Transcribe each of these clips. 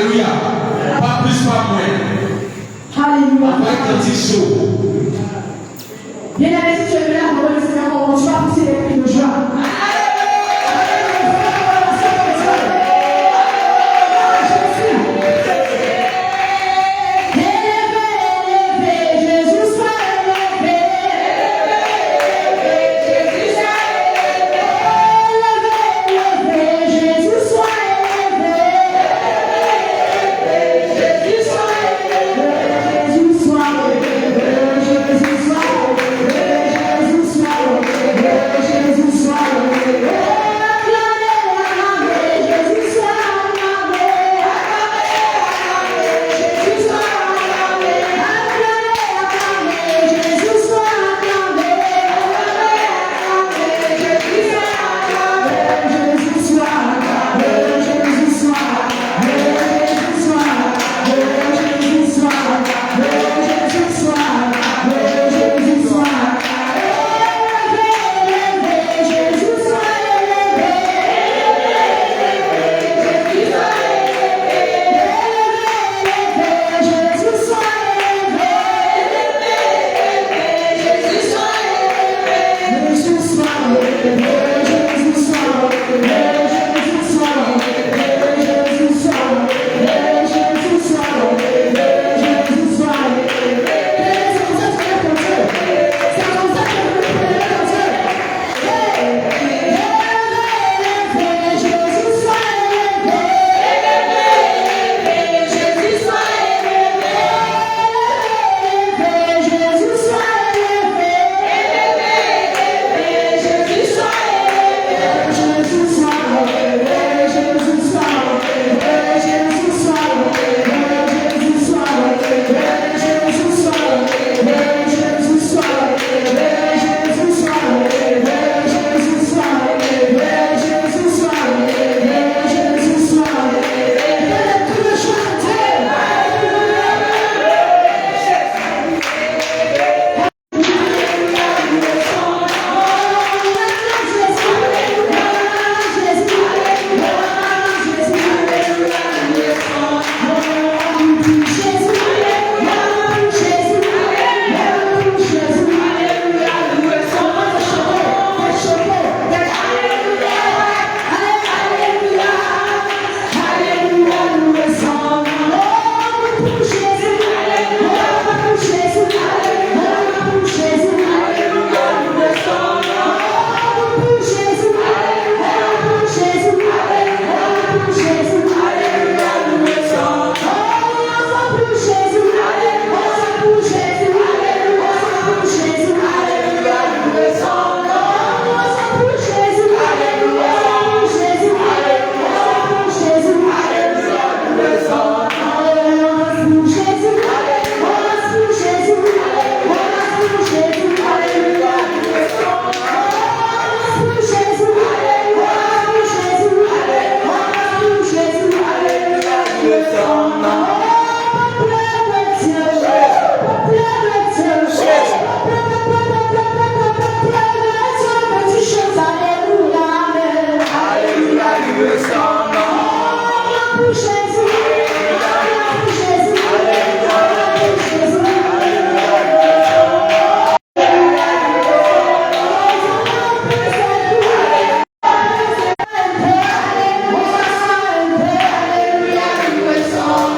Alléluia. Pas plus, pas moins. Alléluia. Avec un petit chaud. Bien-aimé, si tu es là pour le Seigneur, tu vas pousser les cris de joie.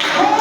Oh!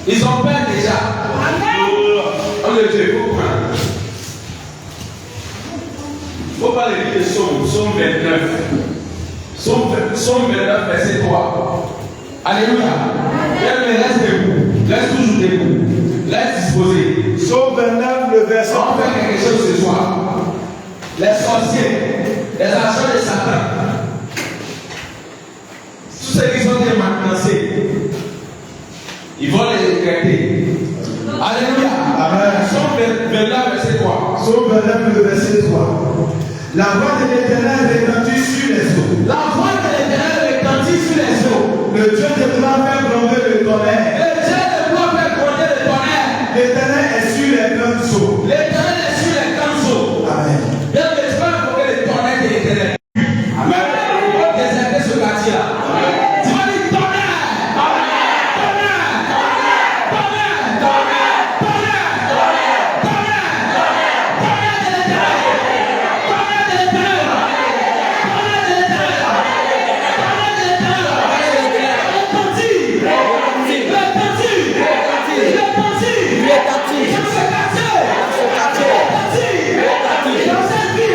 Ils ont peur déjà. On le dit, il faut prendre. Il ne faut pas le lire de Somme 29. Somme 29, verset 3. Alléluia. Reste debout. Reste toujours debout. Reste disposé. Somme 29, le verset. On va faire quelque chose ce soir. Les sorciers, les agents de Satan, tous ceux qui sont des maintenancés, ils vont les décréter. Alléluia. Amen. Somme 29, verset 3. Somme 29, le verset 3. La voix de l'Éternel retentit sur les eaux. La voix de l'Éternel retentit sur les eaux. Le Dieu de gloire fait gronder le tonnerre. Le Dieu de gloire fait gronder le tonnerre. L'Éternel est sur les grandes eaux. L'Éternel est sur les grandes eaux. Amen. Bien, mais tu vas invoquer le tonnerre de l'Éternel. Amen. On va déserter ce quartier-là. Tu vas dire tonnerre. Tonnerre. Tonnerre. Tonnerre. Tonnerre. Tonnerre. Tonnerre. Tonnerre. Tonnerre de l'Éternel. Tonnerre de l'Éternel. Tonnerre de l'Éternel. Tonnerre de l'Éternel. Repentis. Repentis. Repentis. Dans ce quartier. Repentis. Dans cette ville.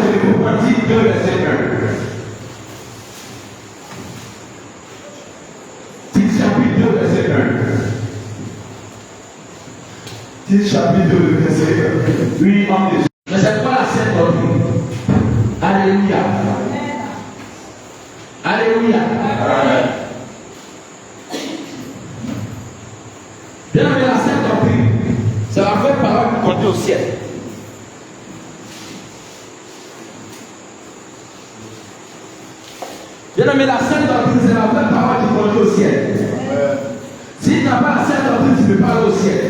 Tite 2, verset 1. Tite chapitre 2, verset 1. Tite chapitre 2, verset 1. Oui, en Jésus. Mais c'est quoi la sainte doctrine? Alléluia. Alléluia. Bien aimé, la sainte doctrine, c'est la vraie parole qui conduit au ciel. Bien aimé, la sainte doctrine, c'est la vraie parole qui conduit au ciel. Si tu n'as pas la sainte doctrine, tu ne peux pas aller au ciel.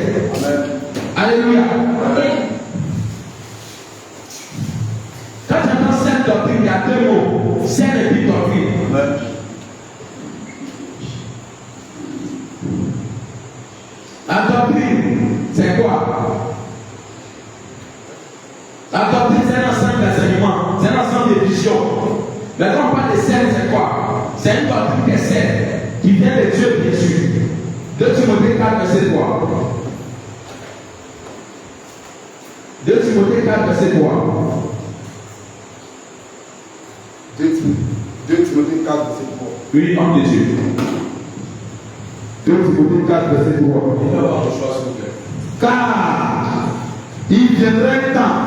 Alléluia. Quand tu entends sainte doctrine, il y a deux mots. Sainte et puis doctrine. La doctrine, c'est quoi? La doctrine, c'est un ensemble d'enseignements, c'est un ensemble de visions. Mais quand on parle de sainte, c'est quoi? C'est une doctrine qui est sainte, qui vient de Dieu, bien sûr. 2 Timothée 4, verset 3. 2 Timothée 4, verset 3. 2 Timothée 4, verset 3. Oui, homme de Dieu. 2 Timothée 4, verset 3. Car il viendra un temps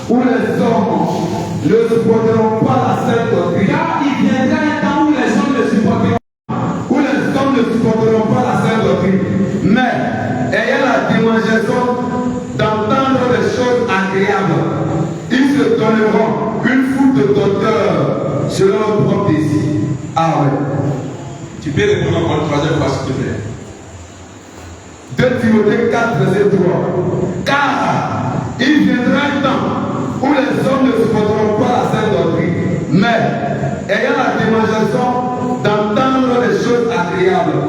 où les hommes ne supporteront pas la sainte doctrine. Car il viendra un temps où les hommes ne supporteront pas la sainte doctrine, mais ayant la démangeaison d'entendre des choses agréables, ils se donneront une foule de docteurs selon leur propre désir. Amen. Tu peux répondre encore une troisième fois, s'il te plaît. 2 Timothée 4, verset 3. Car il viendra un temps où les hommes ne supporteront pas la sainte doctrine, mais ayant la démangeaison d'entendre des choses agréables,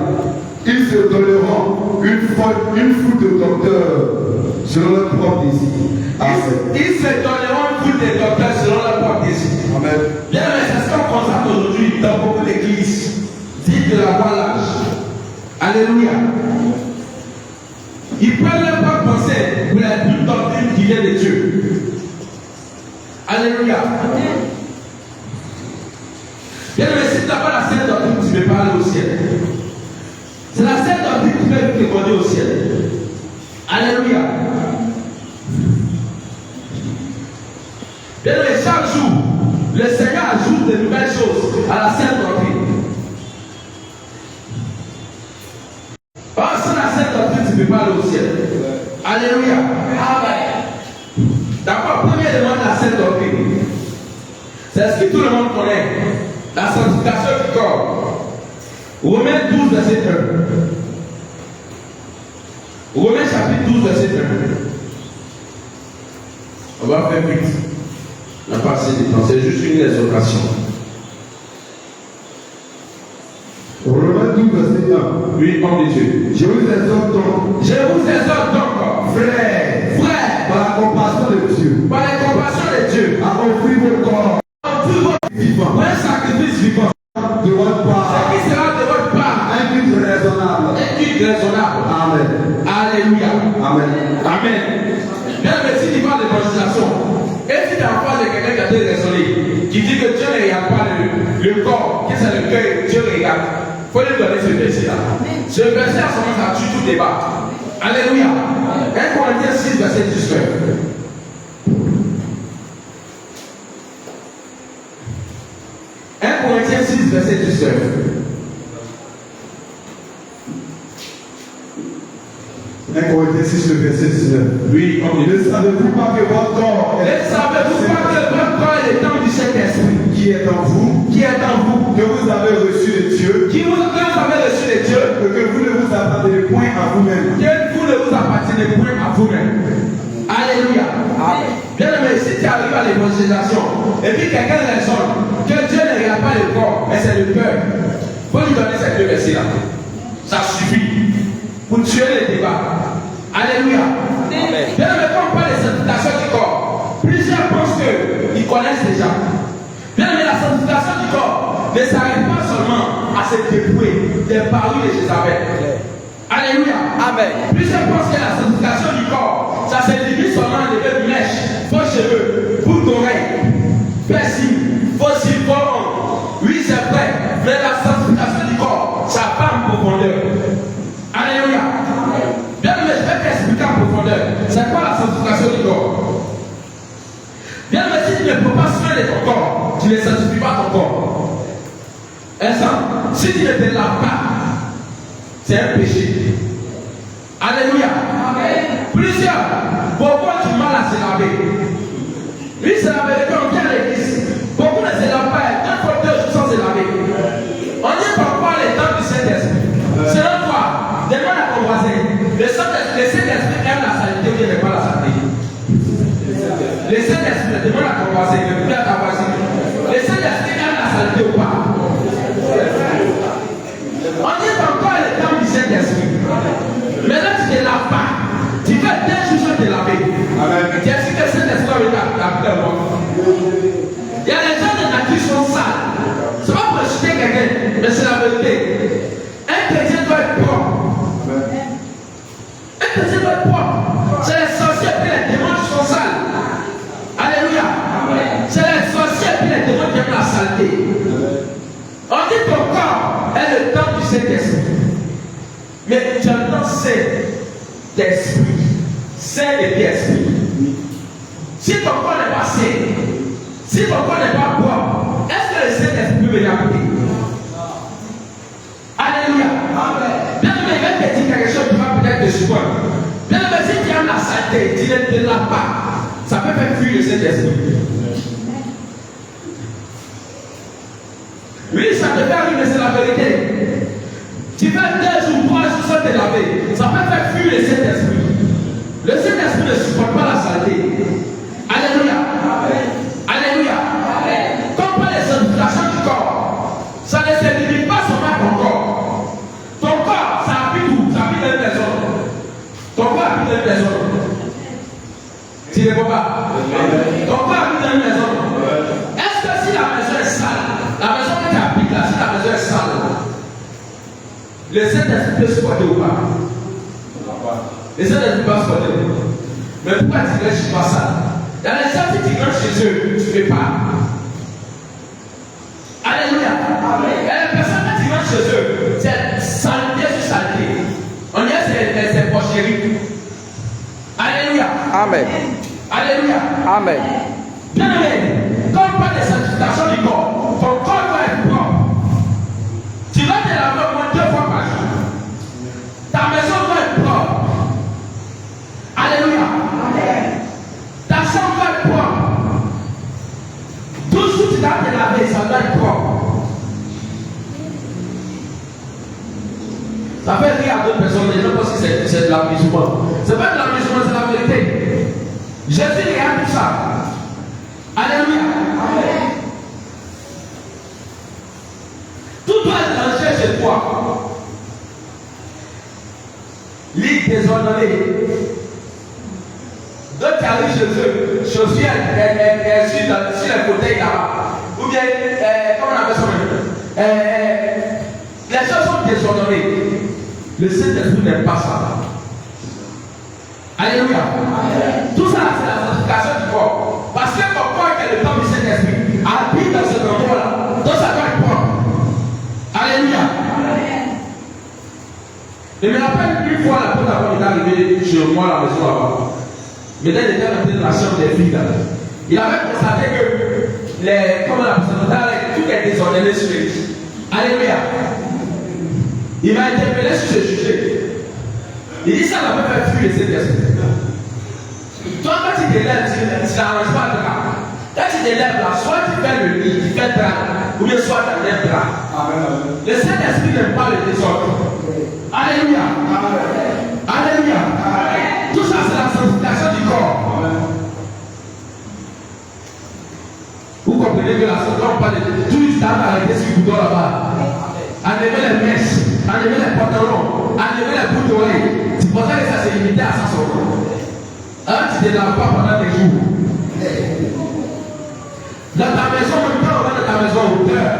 ils se donneront une foule de docteurs selon leur propre désir. Ils se donneront une foule de docteurs selon leur propre désir. Amen. Bien, mais c'est ce qu'on constate aujourd'hui dans beaucoup d'églises, dites de la voie large. Alléluia. Ils prennent leur propre pensée pour la toute doctrine qui vient de Dieu. Alléluia. Bien, mais si tu n'as pas la sainte doctrine, tu ne peux pas aller au ciel. C'est la sainte doctrine qui peut te conduire au ciel. Alléluia. Bien, mais chaque jour, le Seigneur ajoute de nouvelles choses à la sainte doctrine. Sans la sainte doctrine, tu ne peux pas aller au ciel. Alléluia. Amen. D'abord, premier élément de la sainte doctrine, c'est ce que tout le monde connaît, la sanctification du corps. Romains 12, verset 1. Romains chapitre 12, verset 1. On va faire vite. On n'a pas assez de temps, c'est juste une exhortation. Romains 12, verset 1. Oui, homme de Dieu. Je vous exhorte donc, frères, par la compassion de Dieu, par la compassion de Dieu, à offrir vos corps vivants, un sacrifice vivant, de votre part, ce qui sera de votre part, un culte raisonnable. raisonnable. Amen. Alléluia. Amen. Amen. Bien, mais si tu parles d'évangélisation, et si tu as en face de quelqu'un qui a été raisonné, qui dit que Dieu ne regarde pas le corps, que c'est le cœur, Dieu regarde, il faut lui donner ce verset-là. Ce verset, à ce moment, ça tue tout débat. Alléluia. 1 Corinthiens 6, verset 19. 1 Corinthiens 6, verset 19. Corinthiens 6, le verset 19. Oui, on dit. Ne savez-vous pas que votre corps Ne savez-vous pas que votre corps est le temple du Saint-Esprit qui est en vous, que vous avez reçu de Dieu, que vous avez reçu de Dieu, que vous ne vous appartenez point à vous-même. que vous ne vous appartenez point à vous-même. Alléluia. Bien aimé, si tu arrives à l'évangélisation et puis quelqu'un raisonne que Dieu ne regarde pas le corps, mais c'est le cœur, il faut lui donner ces deux versets-là. Ça suffit pour tuer les débats. Alléluia. Bien aimé, quand on parle de sanctification du corps, plusieurs pensent qu'ils connaissent déjà. Bien aimé, la sanctification du corps ne s'arrête pas seulement à se dépouiller des parures de Jézabel. Alléluia. Amen. Plusieurs pensent que la sanctification du corps, ça se limite seulement à lever une mèche, faux cheveux, boucle d'oreille. C'est quoi la sanctification du corps? Bien, mais si tu ne peux pas soin de ton corps, tu ne sanctifies pas ton corps. Exemple, si tu ne te laves pas, c'est un péché. Alléluia. Plusieurs, pourquoi tu mal à se laver? Oui, c'est la vérité, on vient à l'église. Beaucoup ne se lavent pas, un fois 2 jours sans se laver. On dit pourquoi les temps du Saint-Esprit. Selon toi, demande à ton voisin, le Saint-Esprit aime la saleté ou il n'aime pas la saleté? Le Saint-Esprit, demande à ton voisin, demande à ta voisine, le Saint-Esprit aime la saleté ou pas? On dit pourquoi le temps du Saint-Esprit. Maintenant tu ne te laves pas, tu fais 2 jours sans te laver. Tu as dit que le Saint-Esprit va venir t'appeler au monde. Il y a les gens de nature qui sont sales. C'est pas pour jeter quelqu'un, mais c'est la vérité. Un chrétien doit être propre. Un chrétien doit être propre. C'est les sorciers et les démons qui sont sales. Alléluia. C'est les sorciers et les démons qui aiment la saleté. On dit ton corps est le temple du Saint-Esprit. Mais tu as le temps saint d'esprit. Saint et d'esprit. Si ton corps n'est pas saint, si ton corps n'est pas propre, est-ce que le Saint-Esprit peut venir habiter? Alléluia. Bien aimé, il va te dire quelque chose qui va peut-être te surprendre. Bien aimé, si tu aimes la saleté, tu ne te laves pas, ça peut faire fuir le Saint-Esprit. Oui, ça te fait arriver, c'est la vérité. Tu fais 2 jours, 3 jours sans te laver, ça peut faire fuir le Saint-Esprit. Le Saint-Esprit ne supporte pas la saleté. Alléluia. Alléluia. Comme par les sanctifications du corps, ça ne se limite pas seulement à ton corps. Ton corps, ça habite où? Ça habite dans une maison. Ton corps habite dans une maison. Tu ne vois pas? Ton corps habite dans une maison. Est-ce que si la maison est sale, la maison que tu habites là, si la maison est sale, le Saint-Esprit peut supporter ou pas? Le Saint-Esprit peut supporter. Mais pourquoi tu ne suis pas sale? Dans les gens qui rentrent chez eux, tu ne fais pas. Alléluia. Et les personnes qui rentrent chez eux, c'est saleté sur saleté. On dit que c'est porcherie. Alléluia. Amen. Alléluia. Amen. Bien aimé, quand on parle de sanctification du corps, ton corps doit être propre. Tu vas te laver au moins 2 fois par jour. Ta maison doit être propre. Alléluia. Ta chambre doit être propre. Tout ce que tu dois te laver, ça doit être propre. Ça fait rire à d'autres personnes, les gens pensent que c'est de l'amusement. Ce n'est pas de l'amusement, c'est la vérité. Jésus regarde tout ça. Alléluia. Tout doit être rangé chez toi. Lit désordonné. D'autres qui arrivent chez eux, chaussures, elles sur les fauteuils là-bas. Ou bien, comment on appelle ça? Les choses sont désordonnées. Le Saint-Esprit n'aime pas ça. Alléluia. Tout ça, c'est la sanctification du corps. Parce que ton corps est le temple du Saint-Esprit. Habite dans cet endroit-là. Donc ça doit être propre. Alléluia. Et je me rappelle une fois, la porte avant est arrivé chez moi à la maison là-bas. Mais dès qu'il était rentré dans la chambre des filles, là, il avait constaté que tout est désordonné sur les filles. Alléluia. Il m'a interpellé sur ce sujet. Il dit ça va pas faire fuir le Saint-Esprit. Toi, quand tu te lèves, tu n'arranges pas le drap. Quand tu te lèves là, soit tu fais le lit, tu fais le drap, ou bien soit tu enlèves le drap. Le Saint-Esprit n'aime pas le désordre. Alléluia. Alléluia. Tout ça, c'est la sanctification du corps. Vous comprenez que la sanctification, on parle de tout le temps arrêté sur le bouton là-bas. Enlever les mèches, enlever les pantalons, enlever les bouts d'oreilles. C'est pour ça que ça s'est limité à ça seulement. Tu ne te laves pas pendant des jours. Dans ta maison, même quand on va dans ta maison au cœur,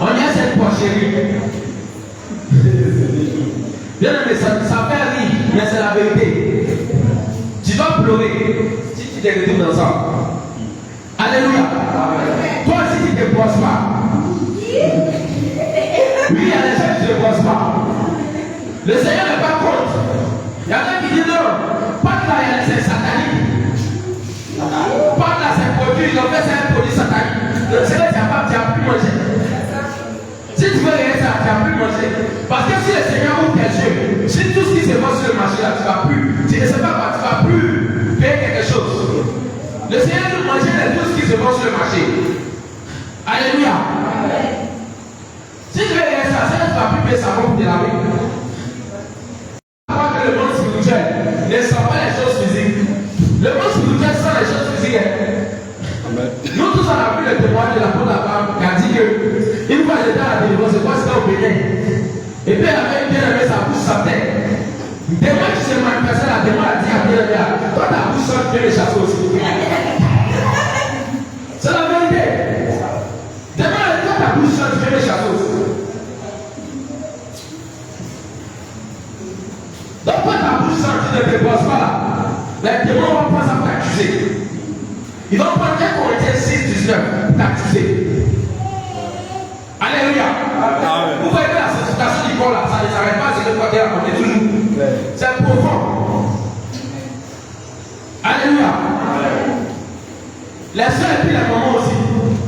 on y a cette porcherie. Bien aimé, ça fait rire, mais c'est la vérité. Tu dois pleurer si tu te retrouves dans ça. Alléluia. Toi aussi, tu ne te brosses pas. Oui, il y a des gens qui ne se brossent pas. Le Seigneur n'est pas contre. Il y en a qui disent non, pas que là, il y a des C'est que tu n'as plus mangé. Si tu veux rien, ça, tu n'as plus mangé. Parce que si le Seigneur ouvre tes yeux, si tout ce qui se vend sur le marché là, tu ne vas plus. Tu ne sais pas quoi, tu ne vas plus payer quelque chose. Le Seigneur nous mangeait de tout ce qui se vend sur le marché. Alléluia. Si tu veux rien, ça, tu ne vas plus payer sa robe de la vie. Que le monde spirituel ne sent pas les choses physiques. Le monde spirituel sent les choses physiques. Nous tous on a vu le témoignage de la peau de la femme qui a dit que une fois j'étais à la délivrance, c'est quoi c'était au Bénin. Et puis elle avait bien aimé sa bouche sentait. Dès moi qui s'est manifesté la démon a dit à bien aimé, toi ta bouche sent, tu viens les chasser aussi. C'est la vérité. Demain, toi ta bouche sent, tu viens les chasser aussi. Donc quand ta bouche sent, tu ne te poses pas là. Les démons vont pas s'en t'accuser. Ils vont prendre 1 Corinthiens 6, 19 pour t'accuser. Alléluia. Vous voyez la situation du corps là, ça ne s'arrête pas, c'est que toi qui la connais toujours. C'est profond. Alléluia. Les soeurs et puis les mamans aussi.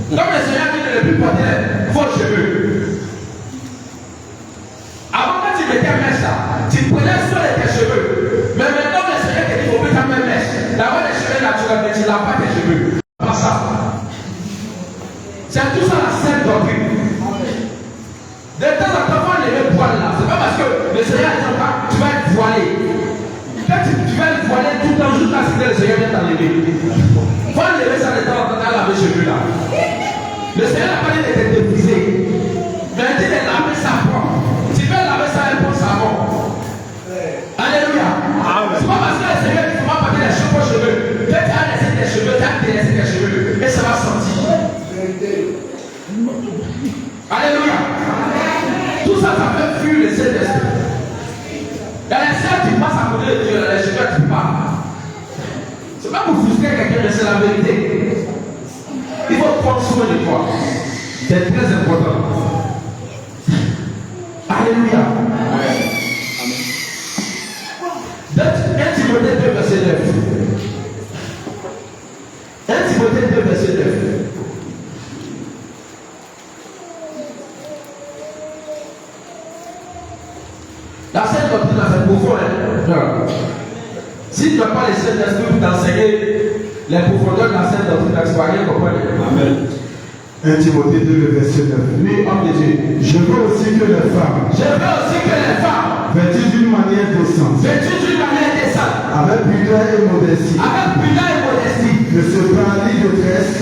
Comme le Seigneur dit de ne plus porter vos cheveux. Avant quand tu mettais un mèche là, tu prenais soin de tes cheveux. Mais maintenant le Seigneur te dit qu'il faut mettre un même mèche. D'avoir des cheveux naturels, mais tu n'as pas tes cheveux. Pas ça. C'est tout ça la sainte doctrine. De temps en temps, on les met poil là. C'est pas parce que le Seigneur dit pas, tu vas être voilé. Quand tu vas être voilé tout le temps, jusqu'à ce que le Seigneur vienne t'enlever. Il faut enlever ça de temps en temps dans laver les cheveux là. Le Seigneur n'a pas dit de te débriser. Mais il dit de laver sa propre. Tu peux laver ça avec bon savon. Alléluia. C'est pas parce que le Seigneur dit qu'il faut pas porter les cheveux aux cheveux. Que tu as laissé tes cheveux, tu as délaissé tes cheveux. Et ça va sortir. Alléluia. Tout ça, ça fait fuir le Saint-Esprit. Il y a les sœurs qui passent à côté de Dieu, les cheveux qui parlent. C'est pas pour frustrer quelqu'un, mais c'est la vérité. Il faut prendre soin de toi. C'est très important. Alléluia. Donc, 1 Timothée 2, verset 9. 1 Timothée 2, verset 9. La sainte doctrine, c'est profond. Si tu n'as pas les Saint-Esprit pour t'enseigner les profondeurs de la sainte doctrine, tu ne vas rien comprendre. Amen. 1 Timothée 2, verset 9. Oui, homme de Dieu. Je veux aussi que les femmes, vêtues d'une manière décente, avec pudeur et modestie, ne se parlent ni de tresse,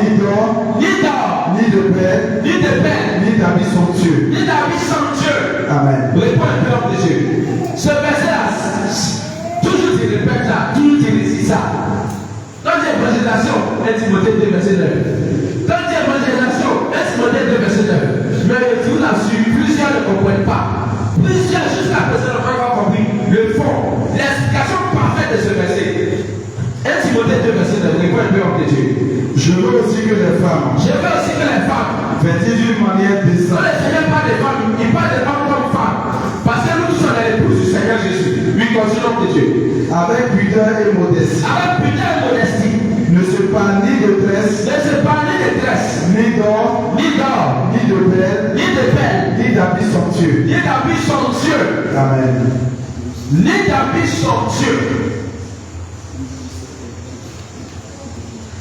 ni d'or, ni de perles, ni d'habits somptueux. Amen. Réponds un peu, homme de Dieu. Ce verset-là, toujours tu répètes ça, toujours tu récites ça. Quand il y a évangélisation, 1 Timothée 2, verset 9. Quand il y a évangélisation, 1 Timothée 2, verset 9. Mais je vous assure, plusieurs ne comprennent pas. Plusieurs, jusqu'à présent, n'ont pas compris le fond, l'explication parfaite de ce verset. 1 Timothée 2, verset 9. Réponds un peu, homme de Dieu. Je veux aussi que les femmes, vêtues d'une manière décente. Quand le Seigneur parle des femmes, il parle des femmes comme femmes. Parce que nous tous sommes les épouses du Seigneur Jésus. Oui, continue, homme de Dieu. Avec pudeur et modestie. Ne se parle ni de tresse. Ni d'or. Ni de perles. Ni d'habits somptueux. Amen. Ni d'habits somptueux.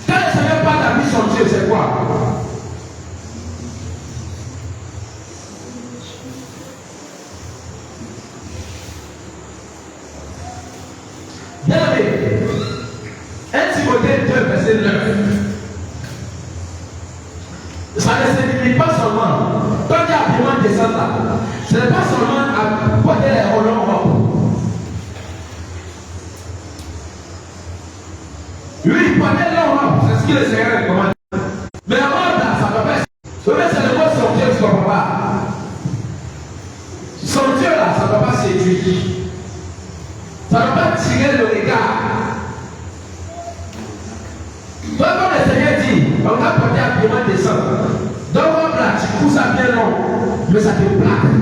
Quand le Seigneur parle d'habits somptueux, c'est quoi? Bien aimé, 1 Timothée 2, verset 9. Ça ne se limite pas seulement. Quand il y a habillement descendre là, ce n'est pas seulement à porter les rollons en haut. Oui, porter leur robe, c'est ce que le Seigneur recommande. Mais en robe là, ça ne peut pas être. C'est le mot somptueux, tu ne comprends pas. Somptueux là, ça ne peut pas séduire. Ça ne va pas tirer le regard. Toi, comme le Seigneur dit, on va porter un habillement décent. Donc, là, tu cours ça bien long, mais ça te plaque.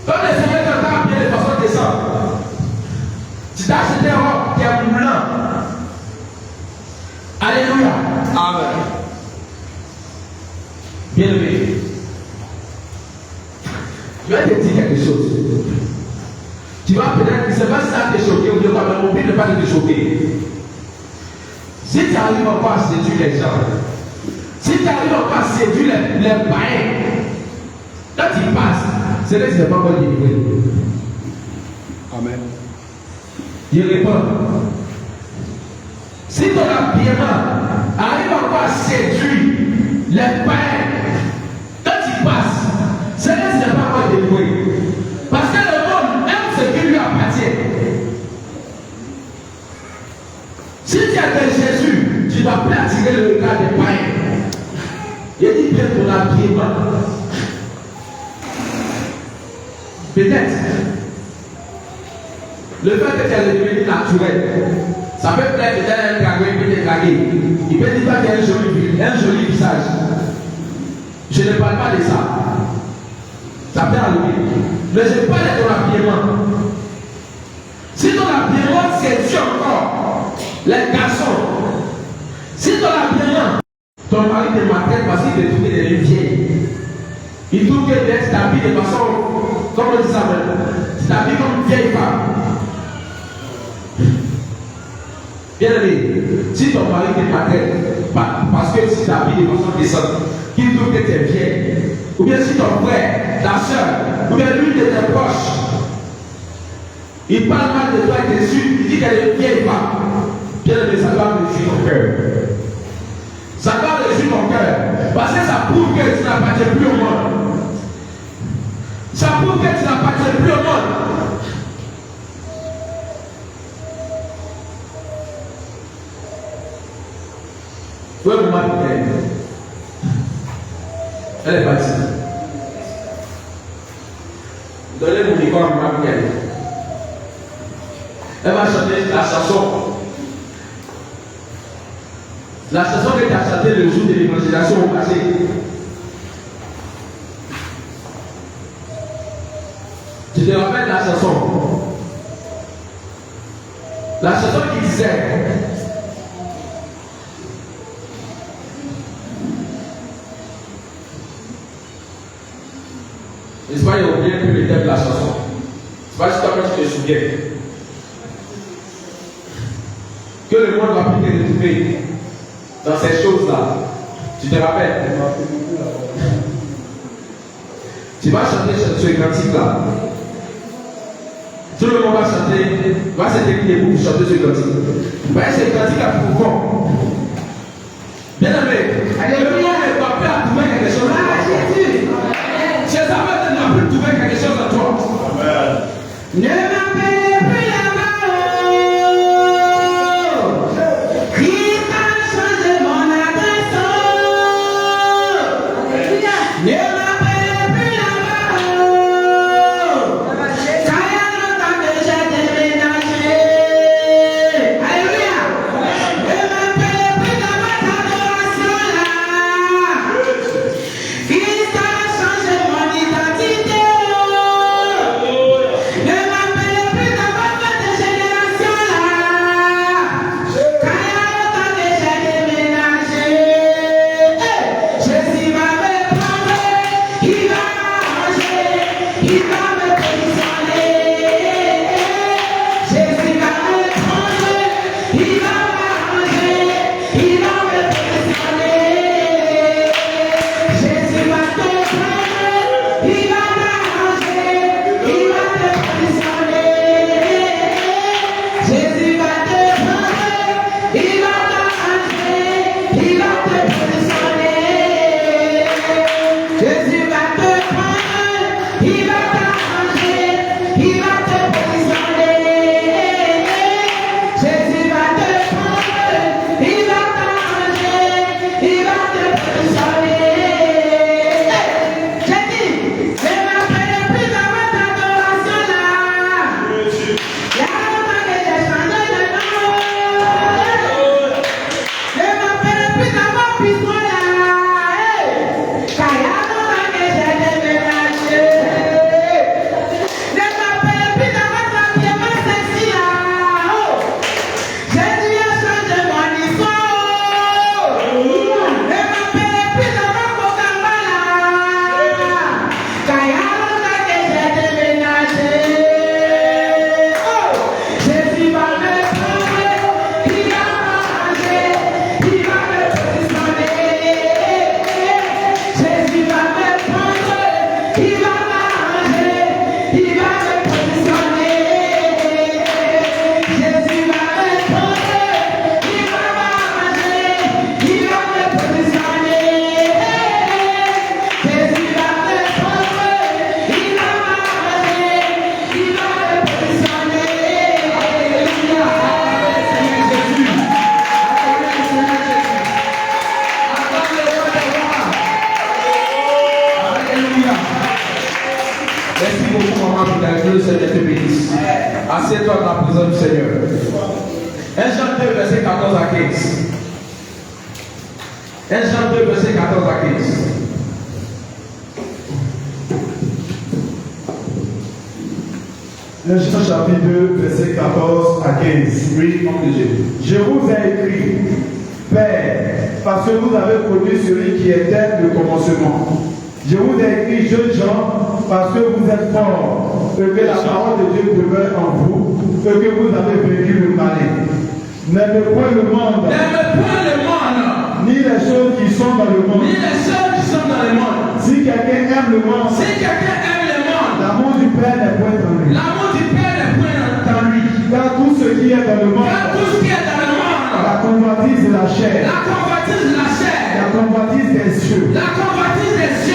Comme le Seigneur t'entend bien de façon décente, tu t'as acheté une robe qui est chose. Tu vas peut-être, c'est pas ça te choquer ou de quoi, mais mon but n'est pas de te choquer. Si tu arrives encore à séduire les gens, si tu arrives encore à séduire les païens, quand tu passes, c'est là que tu n'es pas encore délivré. Amen. Il répond. Si ton habillement arrive encore à séduire les païens, quand tu passes, c'est là que tu n'es pas encore délivré. Parce que le monde aime ce qui lui appartient. Si tu as de Jésus, tu dois plus attirer le regard des païens. Il dit bien ton habillement. Peut-être, le fait que tu es devenu naturel, ça peut peut-être que tu es un dragueur, il peut te draguer. Il peut dire que tu as un joli visage. Je ne parle pas de ça. Ça peut arriver. Mais je parle de ton habillement. Si ton habillement séduit encore les garçons, si ton habillement, ton mari te maltraite parce qu'il te trouve qu'il est vieille, il trouve que tu t'habilles de façon, comme on dit ça maintenant, tu t'habilles comme une vieille femme. Bien aimé, si ton mari te maltraite parce que tu t'habilles de façon décente, qu'il trouve que tu es vieille, ou bien si ton frère, ta soeur, ou bien l'une de tes proches, il parle mal de toi et dessus, il dit qu'elle est une vieille femme. Bien aimé, ça doit réjouir ton cœur. Ça doit réjouir ton cœur. Parce que ça prouve que tu n'appartiens plus au monde. Ça prouve que tu n'appartiens plus au monde. Où est mon mari? Elle est partie. Donnez mon micro à mon mari. Elle va chanter la chanson. La chanson que tu as chantée le jour de l'évangélisation au passé. Tu te rappelles la chanson? La chanson qui disait n'est-ce pas, il y a oublié plus le thème de la chanson. C'est pas juste toi que tu te souviens. Que le monde va plus te retrouver dans ces choses-là. Tu te rappelles? Tu vas chanter ce cantique-là. Tout le monde va chanter, va se tenir debout pour chanter ce cantique. Vous voyez, c'est le cantique à profond. Bien aimé, le monde ne va plus à trouver quelque chose. Ah, Jésus! Jésus ne va plus trouver quelque chose en toi. Amen. Ne m'appelez plus la main. Christ a changé mon adresse. Ne m'appelez plus la main. Ça y est longtemps que j'ai déménagé. Alléluia. Ne m'appelez plus dans votre adoration là. Christ a changé mon identité. Ne m'appelez moment pour que le Seigneur te bénisse. Assieds-toi dans la présence du Seigneur. 1 Jean 2, verset 14 à 15. 1 Jean 2, verset 14 à 15. Jean chapitre 2, verset 14 à 15. Oui, nom de Dieu. Je vous ai écrit, Père, parce que vous avez connu celui qui était le commencement. Je vous ai écrit, jeunes gens, parce que vous êtes forts, et que la parole de Dieu demeure en vous, et que vous avez vaincu le malin. N'aimez point le monde, ni les choses qui sont dans le monde. Si quelqu'un aime le monde, l'amour du Père n'est point en lui. Car tout ce qui est dans le monde, la convoitise de la chair, la convoitise des cieux,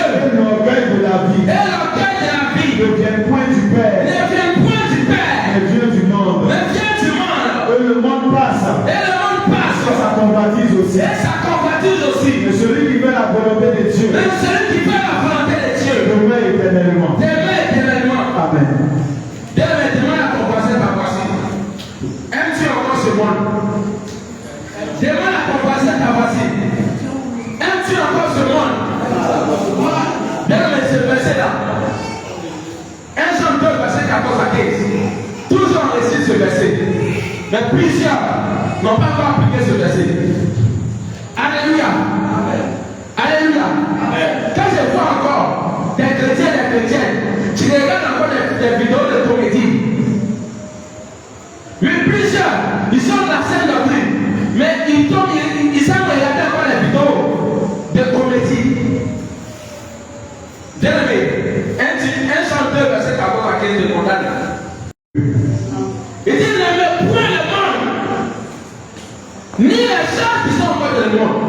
et l'orgueil de la vie, ne vient point du Père, mais vient du monde. Et le monde passe, et sa convoitise aussi. Mais celui qui fait la volonté de Dieu demeure éternellement. Amen. Demande à ton voisin, ta voisine. Aimes-tu encore ce monde? Demande à ton voisin, ta voisine. Aimes-tu encore ce monde? Demande ce verset-là. 1 Jean 2, verset 14 à 15. Toujours on récite ce verset. Mais plusieurs n'ont pas encore appliqué ce verset. Alléluia. Alléluia. Quand je vois encore des chrétiens et des chrétiennes, tu regardes encore des vidéos de comédie. Oui, plusieurs, ils sont de la scène doctrine, mais ils savent regarder encore les vidéos de comédie. Bien-aimé, 1 Jean 2, verset 14 à 15 de condamne. Il dit, n'aimez point le monde, ni les gens qui sont encore dans le monde.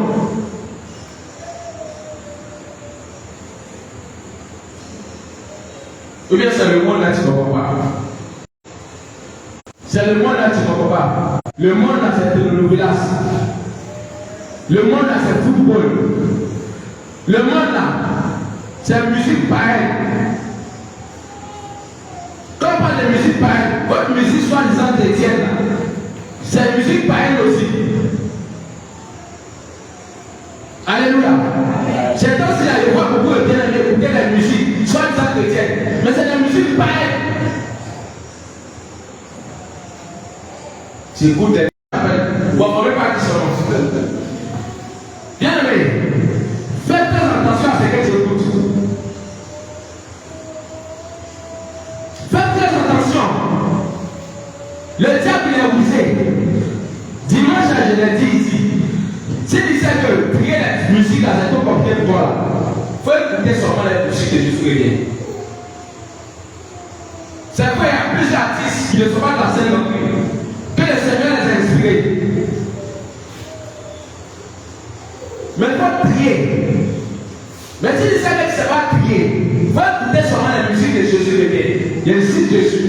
Ou bien c'est le monde là qui ne comprend pas. C'est le monde là qui ne comprend pas. Le monde là c'est telenovelas. Le monde là c'est football. Le monde là c'est musique pareille. Quand on parle de musique pareille, votre musique soi-disant chrétienne là, c'est musique pareille aussi. Alléluia. C'est dans ce là, je vois beaucoup de bien écouter la musique, soi-disant chrétienne, mais c'est la musique pareille. Tu écoutes les vous ne pouvez pas dire son nom. Bien aimé, faites très attention à ce que tu écoutes. Faites très attention. Le diable il est brisé. Dimanche, je l'ai dit ici. Si tu sais que prier la musique à cette combien de toi, il faut écouter seulement la musique de Jésus. C'est vrai, il y a plusieurs artistes qui ne sont pas dans la scène doctrine, que le Seigneur les a inspirés. Mais il faut prier. Mais si tu sais que tu ne sais pas prier, il faut écouter seulement la musique de Jésus. Il y a ici Jésus.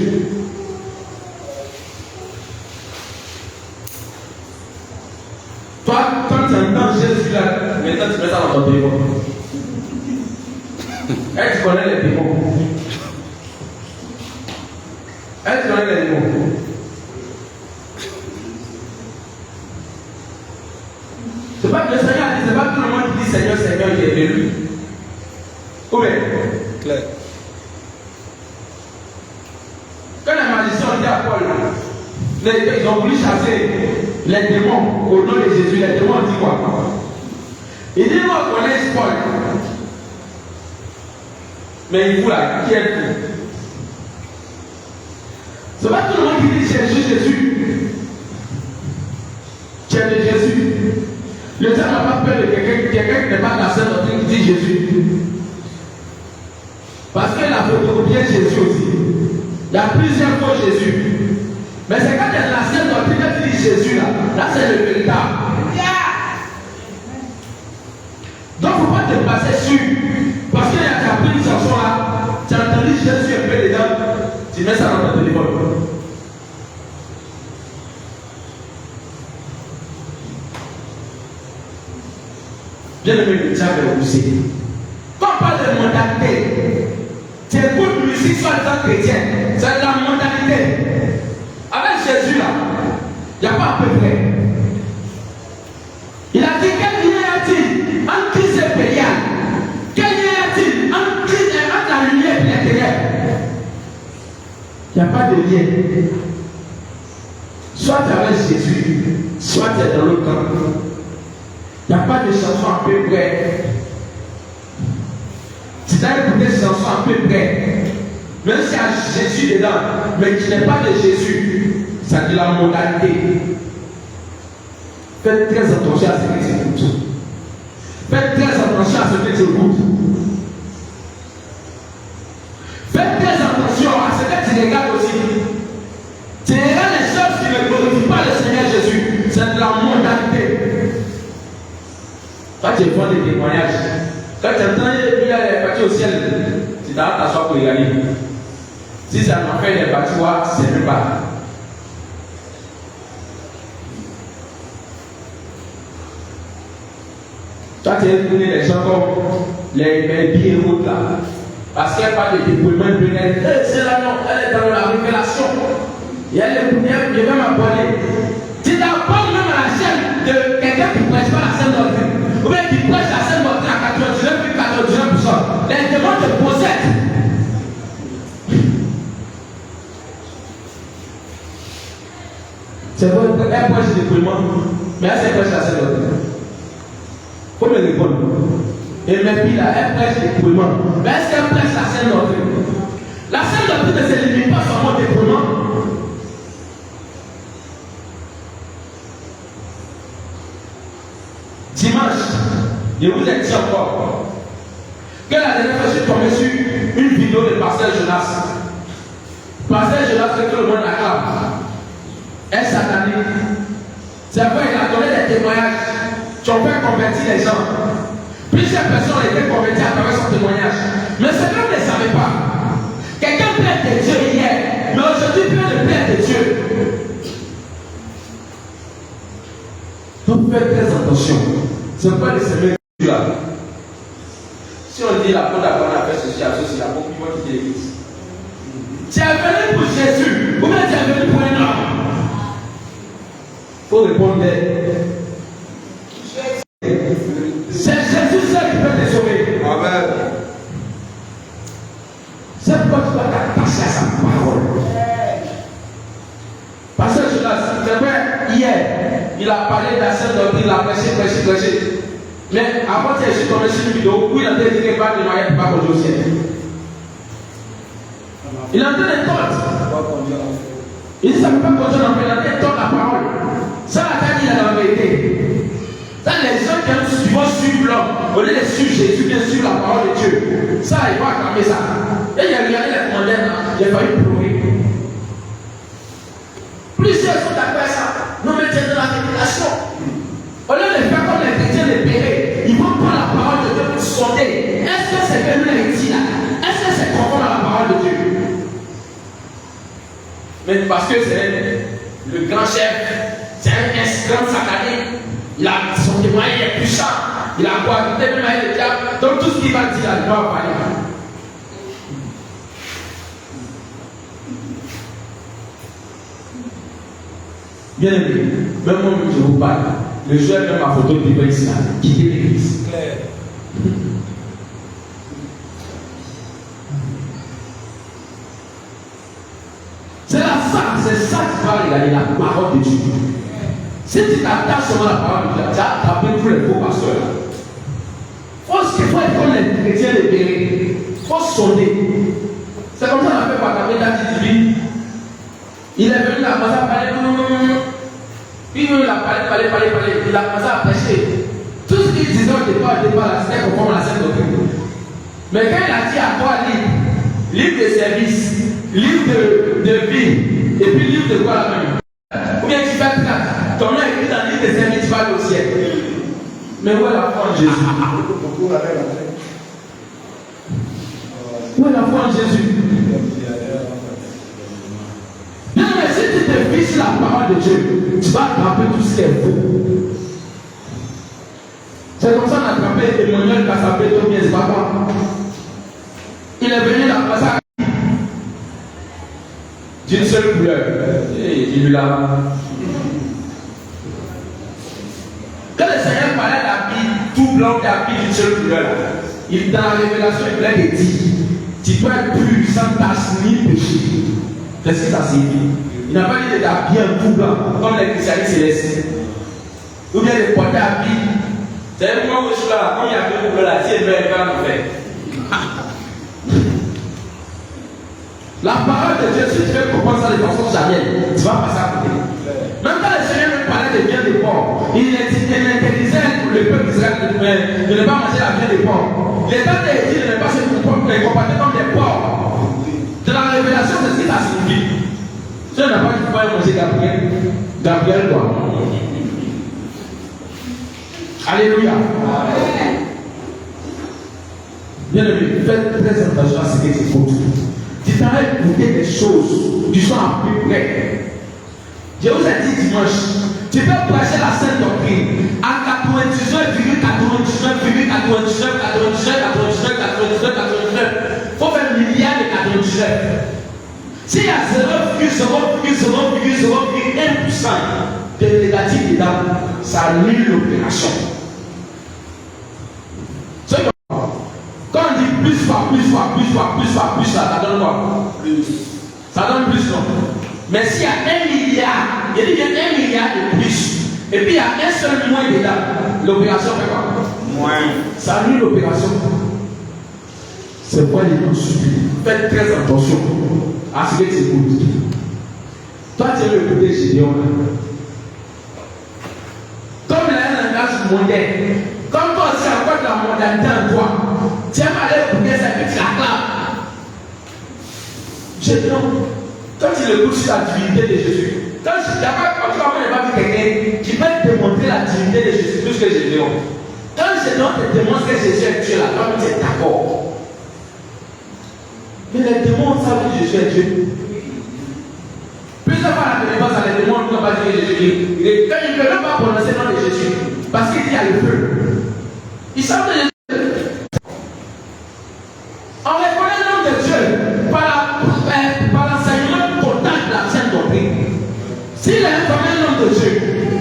Toi, quand tu entends Jésus là, maintenant tu mets ça dans ton démon. Est-ce que tu connais les démons? Est-ce que tu connais les démons? C'est pas que le Seigneur a dit, c'est pas tout le monde qui dit Seigneur, Seigneur qui est élu. Ou bien? Claire. Quand les magiciens ont dit à Paul, ils ont voulu chasser les démons au nom de Jésus, les démons ont dit quoi? Il dit, moi, on connaît Paul. Mais il vous là, qui êtes-vous? C'est pas tout le monde qui dit Jésus, Jésus. Tu es de Jésus. Le diable n'a pas peur de quelqu'un qui n'est pas dans la scène doctrine qui dit Jésus. Parce qu'il a photocopié Jésus aussi. Il y a plusieurs fois Jésus. Mais c'est quand il y a la scène doctrine qui dit Jésus là c'est le véritable. Donc il ne faut pas te passer sur. Parce qu'il y a déjà pris une chanson là, tu as entendu Jésus un peu dedans, tu mets ça dans ton téléphone. Bien aimé, le diable est poussé. Quand on parle de modalité, tu écoutes musique soit étant chrétien. C'est la mondialité. Avec Jésus là, il n'y a pas à peu près. Il a dit quel lien y a-t-il entre Christ et Bélial? Quel lien y a-t-il entre la lumière et les ténèbres? Il n'y a pas de lien. Soit tu es avec Jésus, soit tu es dans l'autre camp. Il n'y a pas de chanson à peu près. Si tu as écouté des chansons à peu près, même s'il y a Jésus dedans, mais qui n'est pas de Jésus, ça dit la modalité. Faites très attention à ce que tu écoutes. Faites très attention à ce que tu écoutes. Faites très attention à ce que tu regardes aussi. Tu regardes les choses qui ne glorifient pas le Seigneur Jésus. C'est de la modalité. Quand tu vois des témoignages, quand tu entends il y a les bâtis au ciel, tu dois t'asseoir pour regarder. Si ça m'a fait les bâtis, c'est même pas. Toi, tu as écouté les gens comme les billets routes là. Parce qu'il n'y a pas de dépouillement de net. C'est là, non, elle est dans la révélation. Et elle est même abonnée. Tu t'abonnes même à la chaîne de quelqu'un qui ne prêche pas la scène doctrine. Ou bien qui prêche la scène doctrine à 99,99%. Les démons te possèdent. C'est vrai, elle prêche le dépouillement, mais elle prêche la scène doctrine. Il faut me répondre. Et mes filles là, elle prêche le dépouillement. Mais est-ce qu'elle prêche la scène doctrine? La scène doctrine ne se limite pas seulement au dépouillement. Dimanche, je vous ai dit encore que la dernière fois je suis tombé sur une vidéo de Pasteur Jonas. Pasteur Jonas, que tout le monde acclame. Un satanique. C'est vrai, il a donné des témoignages qui ont fait convertir les gens. Plusieurs personnes ont été converties à travers son témoignage. Mais ce que vous ne savez pas, quelqu'un plaît de Dieu hier, mais aujourd'hui plein de plaît de Dieu. Donc faites très attention. Ce n'est pas les semaines là. Si on dit la porte d'abord a fait ceci, a fait ceci, la porte qui va quitter l'église. Tu es venu pour Jésus, ou bien tu es venu pour un homme? Il faut répondre. C'est Jésus seul qui peut te sauver. Amen. C'est pourquoi tu dois t'attacher à sa parole. Parce que c'est vrai, hier, il a parlé de la scène doctrine, il a prêché. Mais avant, je suis tombé sur une vidéo où il a dit qu'il va démarrer pour pas conduire au ciel. Il est en train de tordre. Il dit ça ne peut pas conduire l'enfer, il est en train de tordre la parole. Ça, la tête, il a la vérité. Ça, les gens qui vont suivre l'homme, au lieu de suivre Jésus, bien suivre la parole de Dieu. Ça, il va acclamer ça. Et il a regardé les mondaines, il a failli pleurer. Plusieurs sont d'accord avec ça. Non, mais tu es dans la révélation. Au lieu de faire comme les chrétiens les pérés, ils vont prendre la parole de Dieu pour sonder. Est-ce que c'est venu ici là? Est-ce que c'est conforme à la parole de Dieu? Mais parce que c'est le grand chef, c'est un grand satanique. Il a son témoignage est puissant. Il a cohabité même avec le diable. Donc tout ce qu'il va dire là, il doit parler. Bien aimé, même moi je vous parle. Le jour même ma photo qui va ici, quitter l'église. Claire. C'est ça qui va regarder la parole de Dieu. Si tu t'attaches sur la parole de Dieu, tu as tapé tous les faux pasteurs. Il faut être les chrétiens libérés. Il faut sonner. C'est comme ça qu'on a fait par la méthode divine. Il est venu là, il a commencé à parler. Puis il a parlé. Il a commencé à prêcher. Tout ce qu'il disait au départ, c'était conforme à la scène doctrine. Mais quand il a dit à toi livre de service, livre de vie, et puis livre de quoi la même. Ou bien tu fais 4. Ton nom est écrit dans le livre de service, tu vas aller au ciel. Mais où est la foi en Jésus? Où est la foi en Jésus? Non, mais si tu te fiches sur la parole de Dieu, tu vas attraper tout ce qui est faux. C'est comme ça qu'on a attrapé Emmanuel Kassapé, bien c'est pas quoi. Il est venu là, d'une seule couleur. Et il là. Quand le Seigneur parlait d'habits tout blanc, d'habits d'une seule couleur, dans la révélation, il voulait dire tu dois être pur, sans tache ni péché. Qu'est-ce que ça signifie? Il n'a pas dit d'habiller un tout blanc, comme les chrétiens célestes. Ou bien de porter habits. C'est un moment où je suis là, quand il y a deux couleurs là, si elle veut, elle va nous faire. La parole de Dieu, si tu veux comprendre ça de façon jamais, tu vas passer à côté. Même quand le Seigneur me parlait de viande de porc, il interdisait pour le peuple d'Israël de ne pas manger la viande de porc. Les temps dit de ne pas se comporter comme des porcs. De la révélation, c'est ce que ça signifie. Si on n'a pas dit qu'il manger Gabriel quoi. Alléluia. Bien aimé, faites très attention à ce que tu écoutes. Tu t'arrêtes d'écouter des choses qui sont à peu près. Je vous ai dit dimanche, tu peux prêcher la sainte doctrine à 99,99,99,99,99,99,99. Il faut faire milliards de 99. S'il y a 0,0,0,0,1% de négatif dedans, ça annule l'opération. Quand on dit plus fois, ça donne quoi? Ça donne plus, non? Mais s'il y a 1 milliard, il y a 1 milliard de plus, et puis il y a un seul moins dedans, l'opération fait quoi? Moins. Ça annule l'opération. C'est pourquoi il nous supplie. Faites très attention à ce que tu écoutes. Toi, tu veux écouter Gédéon. Comme il a un langage mondain, comme toi aussi encore de la mondanité en toi, tu aimes aller écouter ça et tu l'acclames. Gédéon, quand tu l'écoutes sur la divinité de Jésus, quand tu n'as pas vu quelqu'un qui peut te démontrer la divinité de Jésus plus que Gédéon. Quand Gédéon te démontre que Jésus est Dieu, là, toi, tu es d'accord. Mais les démons savent que Jésus est Dieu. Plusieurs fois, la délivrance, les démons ne peuvent pas dire que Jésus est. Quand ils ne peuvent pas prononcer le nom de Jésus, parce qu'il y a le feu. Ils savent que Jésus est Dieu. On reconnaît le nom de Dieu par l'enseignement total de la sainte doctrine. S'il a informé le nom de Dieu,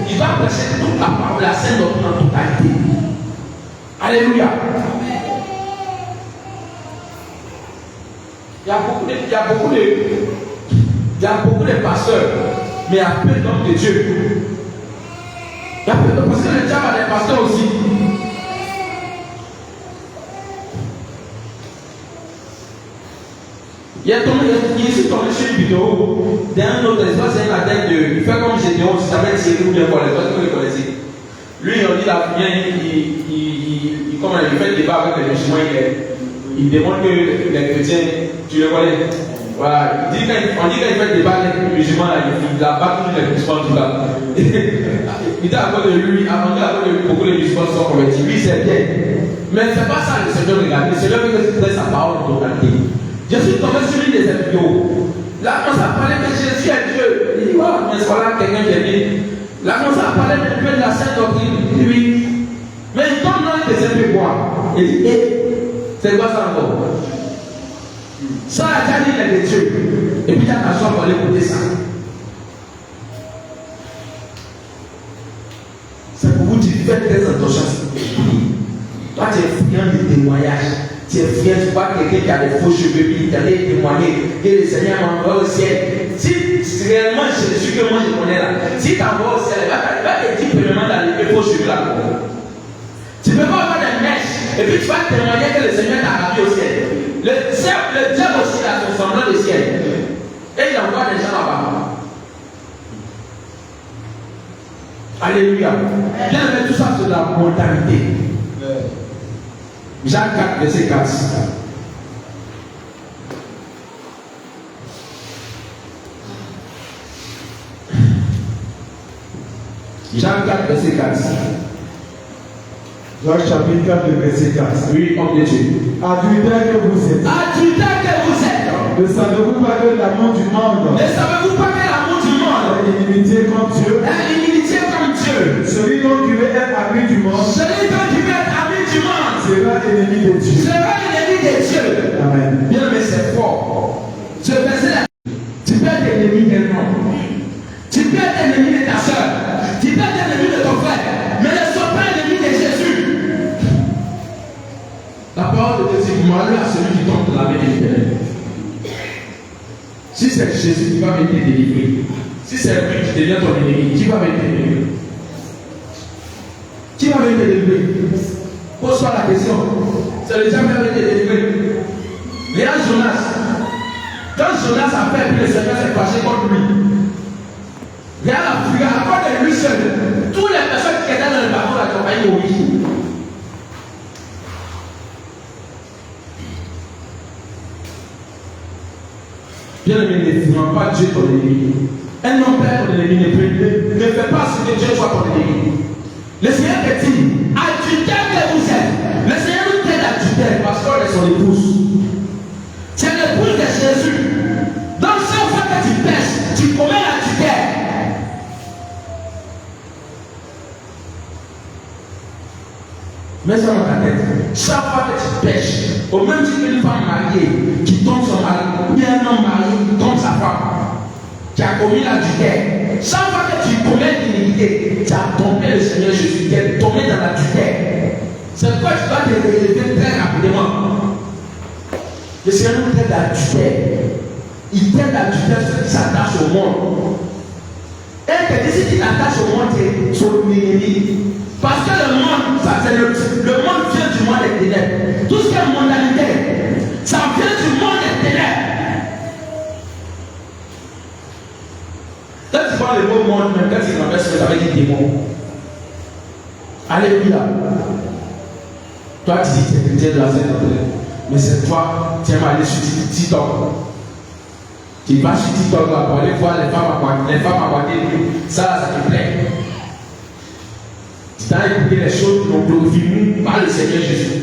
il va prêcher toute la parole de la sainte doctrine en totalité. Alléluia. Il y a beaucoup de pasteurs, mais il y a peu d'hommes de Dieu. Il y a peu d'hommes, parce que le diable a des pasteurs aussi. Il est tombé sur une vidéo d'un autre espace, c'est un adepte de. Il fait comme Gédéon, si ça va être Thierry ou bien quoi, les autres que vous connaissez. Lui, on dit la première, il fait le débat avec les musulmans, il demande que les chrétiens, tu les connais. Voilà, on dit quand il fait le débat avec les musulmans, il a battu les musulmans tout là. Il était à cause de lui, avant de lui, beaucoup de musulmans sont convertis. Lui, c'est bien. Mais c'est pas ça le Seigneur regarde. Le Seigneur veut que tu sa parole en totalité. Je suis tombé sur une des vidéos. Là, on s'est parlé que Jésus est Dieu. Il dit, voilà, mais c'est là quelqu'un qui est dit. Là, on s'est parlé un peu de la sainte doctrine. Il dit, oui. Mais il tombe dans le deuxième peu boire. Il dit, c'est quoi ça encore? Ça a déjà dit il est de Dieu. Et puis, tu as ta pour aller écouter ça. C'est pour vous dire, faites très attention. Toi, tu es friand de témoignages. Tu es fier, tu vois quelqu'un qui a des faux cheveux, puis il t'a témoigné que le Seigneur m'envoie au ciel. Si réellement Jésus que moi je connais là, si t'envoies au ciel, il va te dire premièrement d'enlever les faux cheveux là. Tu ne peux pas avoir des mèches, et puis tu vas témoigner que le Seigneur t'a ramené au ciel. Le diable aussi a son semblant de ciel. Et il envoie des gens là-bas. Alléluia. Bien aimé, tout ça c'est de la mondanité. Jacques 4, verset 4. Jacques 4, verset 4. Jacques chapitre 4, verset 4. Oui, homme de Dieu. Adultère que vous êtes. Adultère que vous êtes. Ne savez-vous pas que l'amour du monde. Ne savez-vous pas que l'amour du monde. Est inimitié contre Dieu. Est inimitié contre Dieu. Celui donc qui veut être ami du monde. Celui donc qui veut être ami du monde. Sera ennemi de Dieu. Sera ennemi de Dieu. Amen. Bien, mais c'est fort. Ce verset-là, tu peux être ennemi ennemi d'un homme. Tu peux être ennemi de ta soeur. Tu peux être ennemi de ton frère. Mais ne sois pas ennemi de Jésus. La parole de Dieu dit malheur à celui qui tombe dans la main de l'Éternel. Si c'est Jésus qui va venir te délivrer, si c'est lui qui devient ton ennemi, qui va venir te délivrer? Qui va venir te délivrer? Pose-toi la question. C'est le diable qui va venir te délivrer. Regarde Jonas. Quand Jonas a fait, puis le Seigneur s'est fâché contre lui. Regarde la fureur, à cause de lui seul. Toutes les personnes qui étaient dans le bateau l'accompagnaient au lit. Bien aimé, ne fais pas Dieu ton ennemi. Un homme père ton ennemi ne fait pas ce que Dieu soit ton ennemi. Le Seigneur te dit, adultère que vous êtes. Le Seigneur nous traite d'adultère parce qu'on est son épouse. C'est l'épouse de Jésus. Donc chaque fois que tu pèches, tu commets l'adultère. Mets ça dans ta tête. Chaque fois que tu pèches, au même titre qu'une femme mariée qui tombe son mari, ou bien un homme marié qui tombe sa femme, qui a commis l'adultère, chaque fois que tu commets l'iniquité, tu as tombé le Seigneur Jésus, tu es tombé dans l'adultère. C'est pourquoi tu dois te relever très rapidement. Le Seigneur nous traite d'adultère. Il traite d'adultère ceux qui s'attachent au monde. Et que si tu t'attaches au monde, tu es son ennemi. Parce que le monde, ça, c'est le monde vient du monde des ténèbres. Tout ce qui est mondanité, ça vient du monde des ténèbres. Quand tu vois le mot monde, même quand tu renverses, ça veut dire démon. Alléluia. Toi, tu dis que tu es chrétien de la Sainte-Antenne. Mais c'est toi, tu aimes aller sur TikTok. Tu vas sur TikTok là pour aller voir les femmes à boiter. Ça te plaît. Tu as écouté les choses qui ont glorifié par le Seigneur Jésus.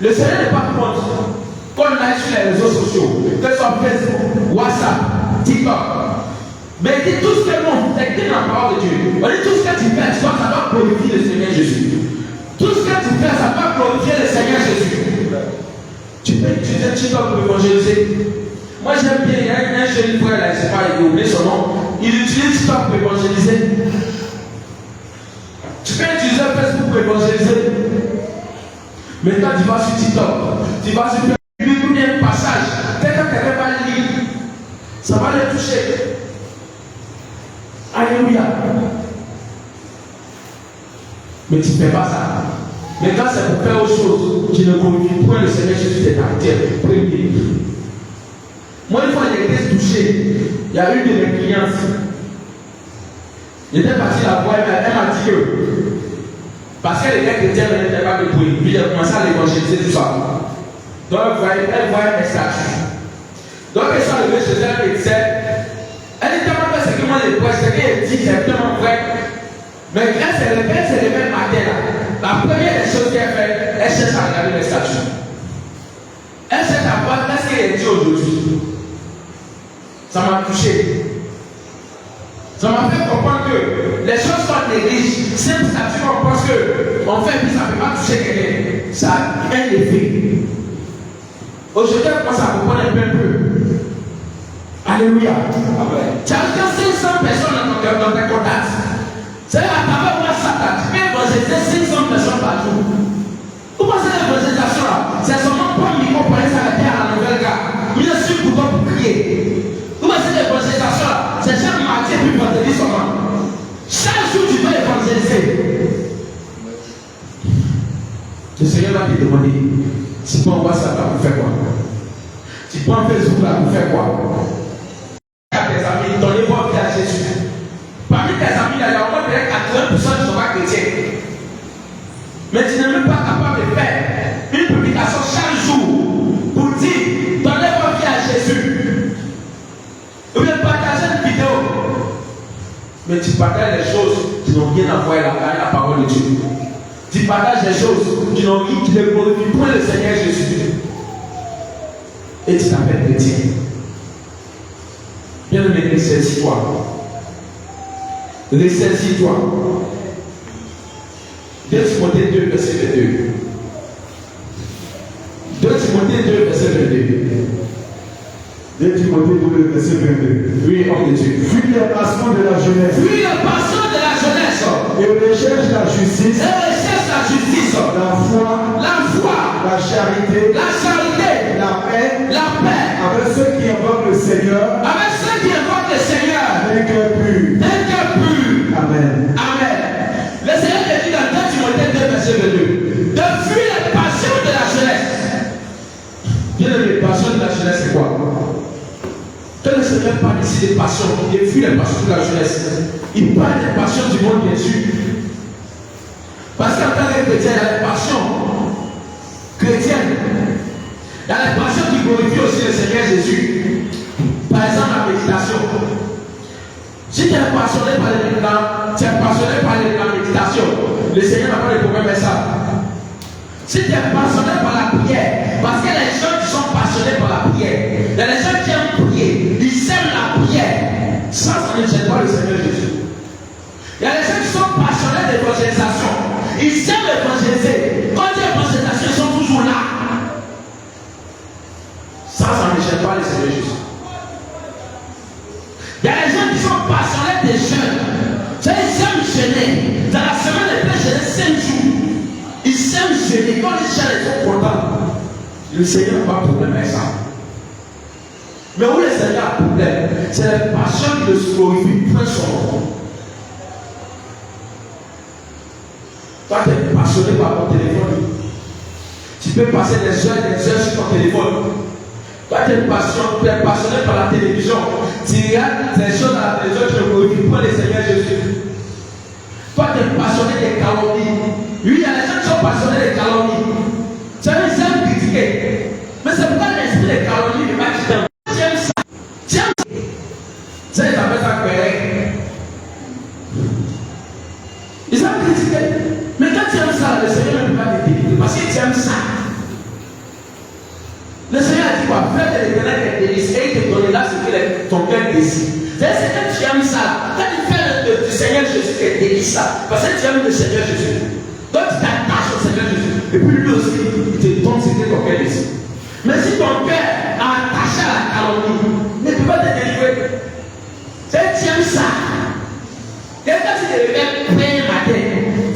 Le Seigneur n'est pas contre qu'on aille sur les réseaux sociaux, que ce soit Facebook, WhatsApp, TikTok. Mais il dit tout ce que nous, c'est écrit dans la parole de Dieu. On dit tout ce que tu fais, ça va glorifier le Seigneur Jésus. Tout ce que tu fais, ça va glorifier le Seigneur Jésus. Tu peux utiliser TikTok pour évangéliser. Moi j'aime bien, il y a un jeune frère là, je ne sais pas, il a oublié son nom. Il utilise TikTok pour évangéliser. Tu peux utiliser Facebook pour évangéliser. Mais quand tu vas sur TikTok, tu vas sur Facebook, il y a un passage. Peut-être que quelqu'un va lire. Ça va le toucher. Alléluia. Mais tu ne fais pas ça. Mais quand c'est pour faire autre chose qui ne glorifie point le Seigneur Jésus de ta terre, premier. Moi, une fois, j'ai été touché. Il y a une de mes clientes. J'étais parti la voir, elle m'a dit que parce qu'elle était chrétienne, elle n'était pas de bruit. Puis j'ai commencé à l'évangéliser tout ça. Donc elle voyait mes statuts. Donc elle s'est levée chez elle et disait, elle dit tellement ce que moi les points, ce qu'elle dit, c'est tellement vrai. Mais quand elle se levait le matin là, la première des choses qu'elle fait, elle cherche à regarder les statuts. Elle cherche à voir ce qu'elle dit aujourd'hui. Ça m'a touché. Ça m'a fait comprendre que les choses sont négliges. C'est pour ça qu'on pense qu'on fait, puis ça ne peut pas toucher quelqu'un. Ça a un effet. Aujourd'hui, on commence à comprendre un peu. Alléluia. Tu as 500 personnes dans tes contacts. C'est à travers WhatsApp, tu peux évangéliser 500 personnes par jour. Vous pensez à l'évangélisation là? C'est seulement pour un micro pour aller s'arrêter à la nouvelle gare. Bien sûr, pour prier. Vous pensez à l'évangélisation là? C'est chaque mardi puis vendredi seulement. Chaque jour, tu dois évangéliser. Le Seigneur va te demander si tu prends WhatsApp là pour faire quoi? Si tu prends Facebook là pour faire quoi? Tes amis, donnez votre vie à Jésus. Parmi tes amis, il y a au moins 80% qui ne sont pas chrétiens. Mais tu n'es même pas capable de faire une publication chaque jour pour dire donnez votre vie à Jésus. Ou bien partager une vidéo. Mais tu partages les choses qui n'ont rien à voir avec la parole de Dieu. Tu partages les choses qui ne glorifient point le Seigneur Jésus. Et tu t'appelles chrétien. Bien aimé, ressaisis-toi. Ressaisis-toi. 2 Timothée 2, verset 22. 2 Timothée 2, verset 22. Timothée 2, verset 22. Oui, homme de Dieu. Fuis les passions de la jeunesse. Fuis les passions de la jeunesse. Et recherche la justice. Et recherche la justice. La foi. La foi. La charité. La charité. La paix. La paix. Avec ceux qui invoquent le Seigneur. Avec ceux qui invoquent le Seigneur. D'un cœur pur. D'un cœur pur. Amen. Amen. Le Seigneur te dit dans 2 Timothée 2, verset 22, de fuir les passions de la jeunesse. Bien les passions de la jeunesse, c'est quoi? Quand le Seigneur parle ici des passions, il fuit les passions de la jeunesse. Il parle des passions du monde, bien sûr. Parce qu'en tant que chrétien, il y a des passions chrétiennes. Il y a des passions qui glorifient aussi le Seigneur Jésus. Par exemple, la méditation. Si tu es passionné par les méditations, tu es passionné par la méditation, le Seigneur n'a pas de problème avec ça. Si tu es passionné par la prière, parce que les gens qui sont passionnés par la prière, il y a des gens qui aiment prier, ils aiment la prière, ça ne gêne pas le Seigneur Jésus. Il y a des gens qui sont passionnés d'évangélisation, ils aiment évangéliser. Quand il y a évangélisation, ils sont toujours là. Ça ne gêne pas le Seigneur Jésus. Il y a des gens qui sont passionnés des jeunes. Ils aiment jeûner. Dans la semaine, ils peuvent jeûner 5 jours. Ils aiment jeûner. Quand les gens sont contents, le Seigneur n'a pas de problème avec ça. Mais où le Seigneur a un problème, c'est la passion qui le glorifie, prend son nom. Toi, tu es passionné par ton téléphone. Tu peux passer des heures sur ton téléphone. Toi, tu es passionné par la télévision. Tu regardes des choses à la télévision, tu ne glorifies pas le Seigneur Jésus. Toi, tu es passionné des calomnies. Oui, il y a des gens qui sont passionnés des calomnies. Tu as ils aiment critiquer. Mais c'est pourquoi l'esprit des calomnies n'est pas quitté. Tu aimes ça. Tu aimes ça. Tu sais, ils appellent ça querelle. Ils aiment critiquer. Mais quand tu aimes ça, le Seigneur ne peut pas te délivrer. Parce que tu aimes ça. Le Seigneur a dit quoi? Fais de l'éternel tes délices et il te donnera ce que ton cœur désire. C'est quand tu aimes ça, quand tu fais du Seigneur Jésus tes délices, parce que tu aimes le Seigneur Jésus. Donc tu t'attaches au Seigneur Jésus. Et puis lui aussi, il te donne ce que ton cœur désire. Mais si ton cœur est attaché à la calomnie, ne peut pas te délivrer. C'est tu aimes ça. Et quand tu te réveilles plein matin,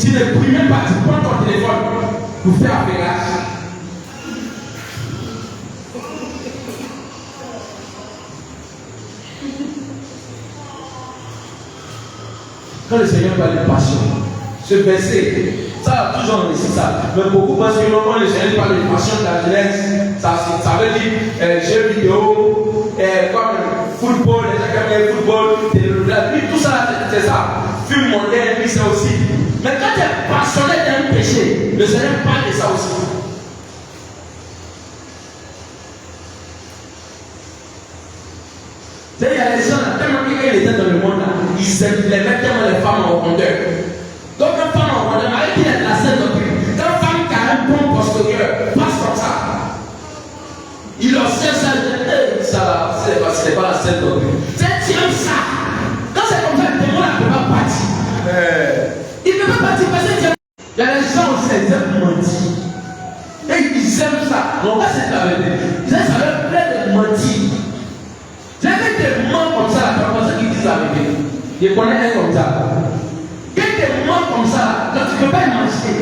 tu ne pries même pas, tu prends ton téléphone pour faire un pégage. Quand le Seigneur parle de passion, ce verset, ça a toujours réussi ça. Mais beaucoup pensent que quand le Seigneur parle de passion de la jeunesse, ça veut dire jeux vidéo, comme football, les gens qui aiment le football, tout ça, c'est ça. Film moderne, puis c'est aussi. Mais quand tu es passionné d'un péché, le Seigneur parle de ça aussi. Il y a des gens, tellement qu'ils étaient dans le monde, ils les mettent tellement les femmes en rondeur. Donc, une femme en rondeur, avec qui est la scène doctrine, quand une femme qui a un bon postérieur passe comme ça, il leur sert ça, c'est pas la scène doctrine. C'est tiens ça. Quand c'est comme ça, le démon ne peut pas partir. Il ne peut pas partir parce que il y a des gens aussi, ils aiment mentir. Et ils aiment ça. Donc, là, c'est la vérité. Ils aiment ça, leur plaît de mentir. J'avais des moments comme ça, comme ça qui disent la vérité. Je connais un comme ça. Il y a des moments comme ça, donc tu ne peux pas imaginer.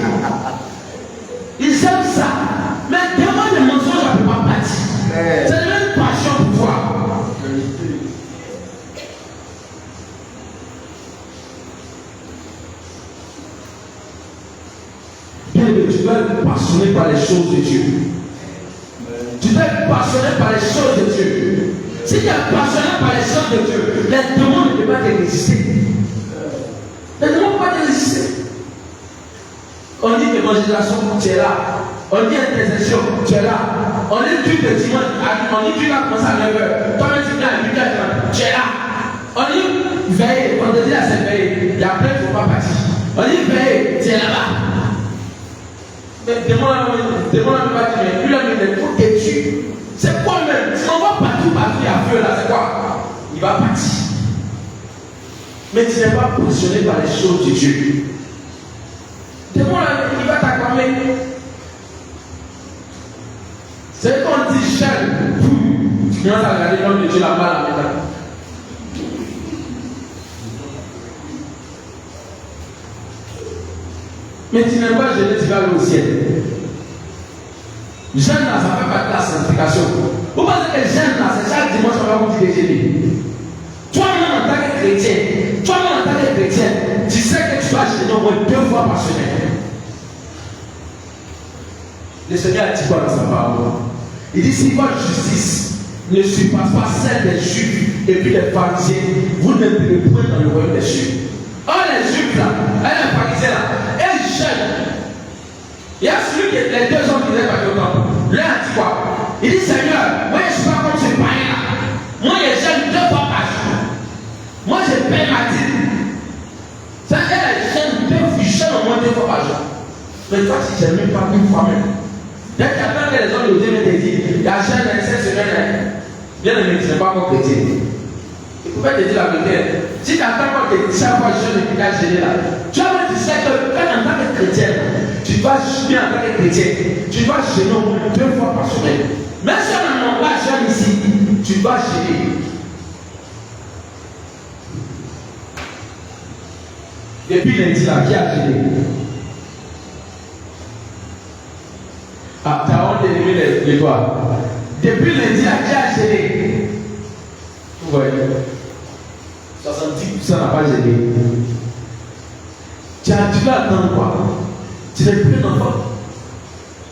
Ils aiment ça. Mais tellement de mensonges, on ne peut pas partir. C'est la même passion pour toi. Bien, tu dois être passionné par les choses de Dieu. Tu dois être passionné par les choses de Dieu. Si tu es passionné par les choses de Dieu, les démons ne peuvent pas te résister. Les démons ne peuvent pas te résister. On dit évangélisation, tu es là. On dit intercession, tu es là. On dit tu de dimanche, on dit tu vas commencer à 9h. Toi-même tu viens à 8h, tu es là. On dit veille, on te dit là c'est veille. Il y a plein qui ne vont pas partir. On dit veille, tu es là-bas. Mais le démon n'a pas dit, mais lui il faut que tu. C'est quoi même? Si on va partout à feu là, c'est quoi? Il va partir. Mais tu n'es pas passionné par les choses de Dieu. Le démon il va t'acclamer. C'est qu'on dit jeune, Tu vas regarder l'homme de Dieu là-bas maintenant. Mais tu n'aimes pas jeûner, tu vas aller au ciel. Jeûne là, ça fait partie de la sanctification. Vous pensez que jeûne là, c'est chaque dimanche on va vous dire de jeûner. Toi-même en tant que chrétien, tu sais que tu vas jeûner au moins 2 fois par semaine. Le Seigneur a dit quoi dans sa parole? Il dit si votre justice ne surpasse pas celle des Juifs et puis des pharisiens, vous ne pourrez point dans le royaume des cieux. Or les Juifs là, les pharisiens là, ils jeûnent. Il y a celui qui les 2 hommes qui étaient pas au temple. L'un a dit quoi? Il dit Seigneur, moi je ne suis pas comme ce païen là. Moi je jeûne 2 fois par jour. Moi je paie ma dîme. Ça elle jeûne au moins 2 fois par jour. Mais toi tu ne jeûnes même pas 1 fois même. Dès qu'il y a plein de gens qui ont dit, il y a jeûne cette semaine, bien aimé, tu n'es pas encore chrétien. Il pouvait te dire la vérité. Si tu attends quand tu dis chaque fois jeûne et tu as jeûné là, tu vas te dire que quand en tant que chrétien, tu dois jeûner en tant que chrétien, tu dois jeûner au moins 2 fois par semaine. Même si on n'a pas jeûne ici, tu dois jeûner. Depuis lundi là, qui a jeûné? Ah, tu as honte d'élever les doigts. Depuis lundi, là, qui a gêné? Vous voyez, 70% n'a pas gêné. Tu vas attendre quoi? Tu n'es plus un enfant.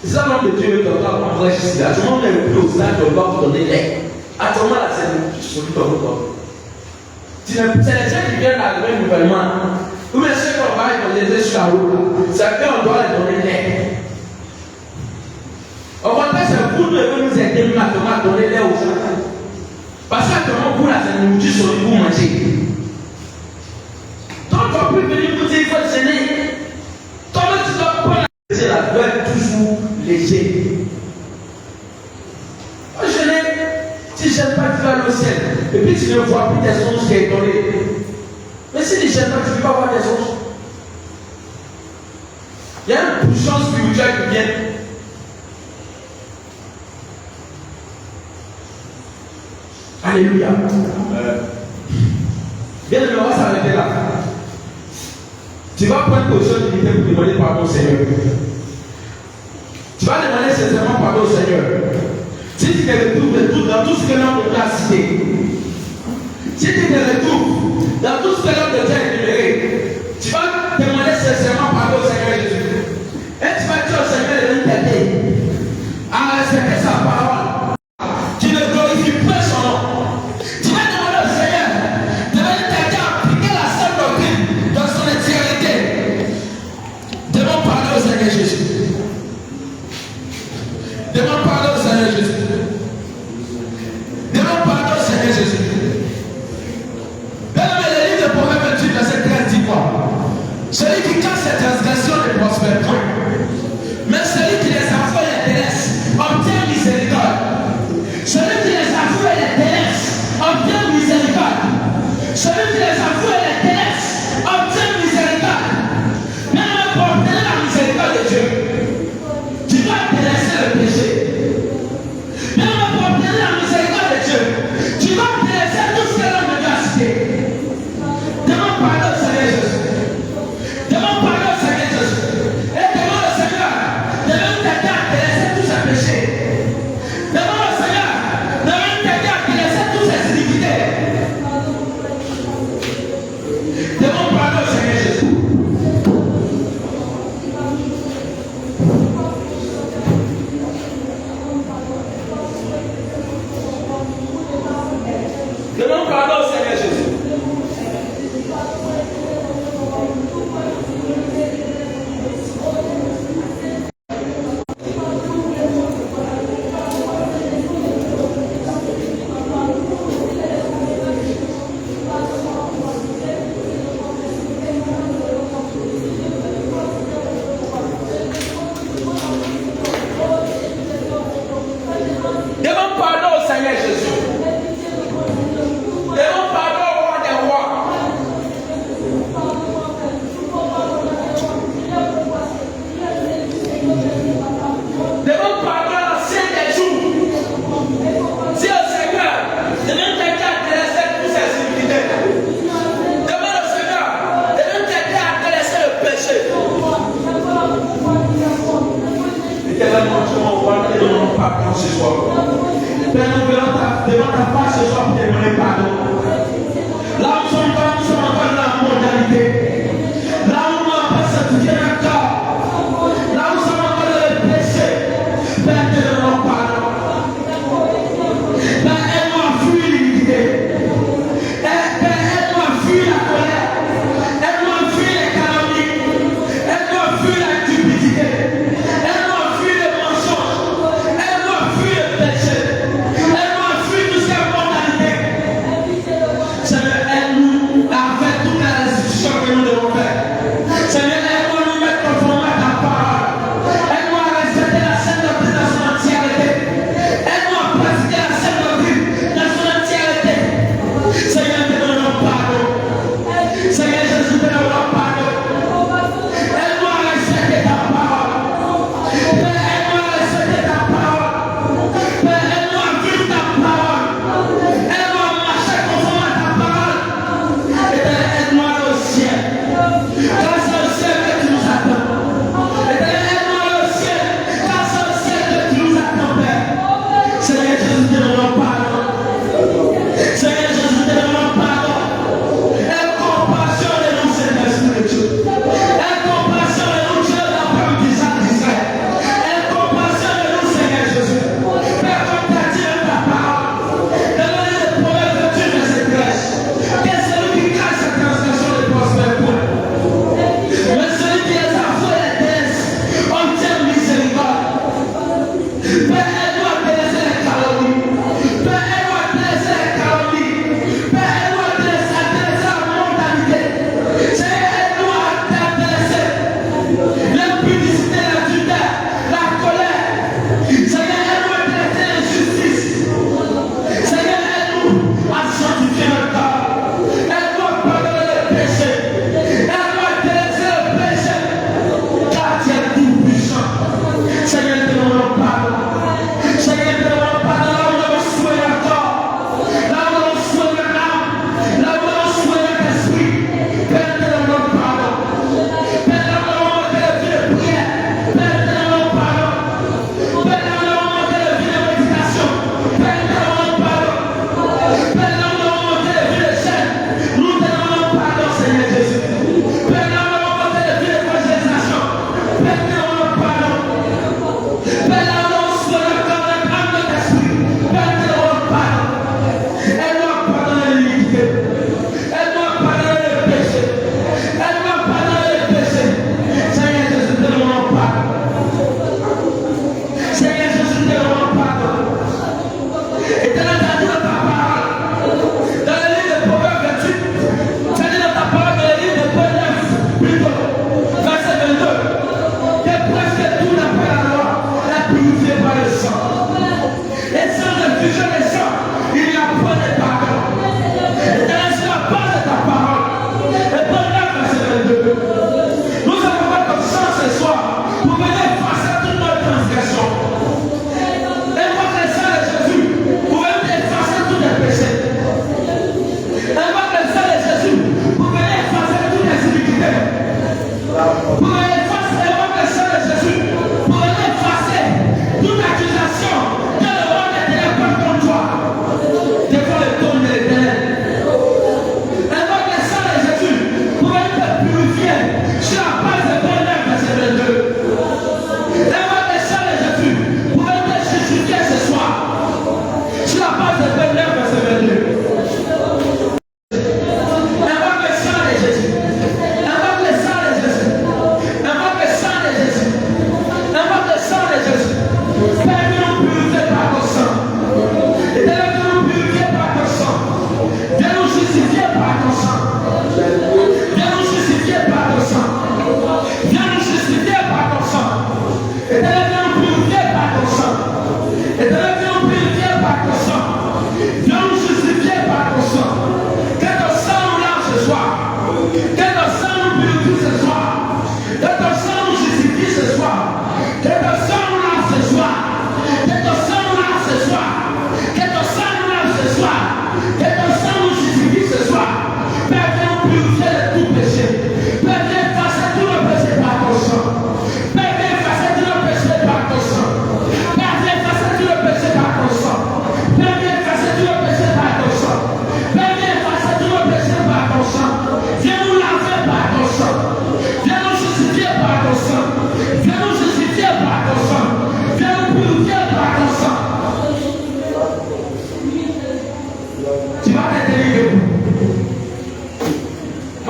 C'est ça l'homme de Dieu qui doit prendre ici. À ce moment, on est plus au stade de doit vous donner l'air. À ce moment là, c'est celui qui vous donne. C'est les gens qui viennent d'arriver nouvellement. Ou bien ceux qu'on va les donner sur la route. C'est qu'on doit les donner l'air. Au contraire, c'est vous devez nous aider à donner l'air aux gens. Parce qu'actuellement, vous, là, c'est une nourriture sur le vous manger. Donc, tu vas plus venir vous dire qu'il faut gêner. Toi, tu dois prendre la gêner, la doit être toujours léger. Pas gêner. Si je n'aime pas, tu vas aller au ciel. Et puis, tu ne vois plus des anges qui est donné. Mais si tu ne gênes pas, tu ne peux pas voir des anges. Il y a une puissance spirituelle qui vient. Alléluia. Bien, on va s'arrêter là. Tu vas prendre position d'unité pour demander pardon au Seigneur. Tu vas demander sincèrement pardon au Seigneur. Si tu te retrouves dans tout ce que l'homme de Dieu a cité, si tu te retrouves dans tout ce que l'homme de Dieu a énuméré, tu vas demander sincèrement pardon au Seigneur Jésus. Et tu vas dire au Seigneur de t'aider à respecter sa parole. Tu ne glorifies pas son nom. Tu vas demander au Seigneur de venir t'aider à appliquer la sainte doctrine dans son entièreté. Demande pardon au Seigneur Jésus. Demande pardon au Seigneur Jésus. Demande pardon au Seigneur Jésus. Dans le livre de Proverbes 28, verset 13 dit quoi? Celui qui cache ses transgressions ne prospère point. Mais celui qui les avoue et les délaisse obtient miséricorde. Celui qui les avoue et les délaisse obtient miséricorde. Celui qui les avoue et les délaisse obtient miséricorde. Même pour obtenir la miséricorde de Dieu, tu dois délaisser le péché. Même pour obtenir la miséricorde de Dieu, tu dois délaisser tout ce que l'homme de Dieu a cité. Demande pardon au Seigneur Jésus. Demande pardon au Seigneur Jésus. Et demande au Seigneur de nous t'aider à délaisser tous ces péchés. Demande au Seigneur de nous t'aider à délaisser toutes ces iniquités. Demande pardon au Seigneur Jésus. Demande pardon au Seigneur Jésus. Demande pardon au Seigneur Jésus.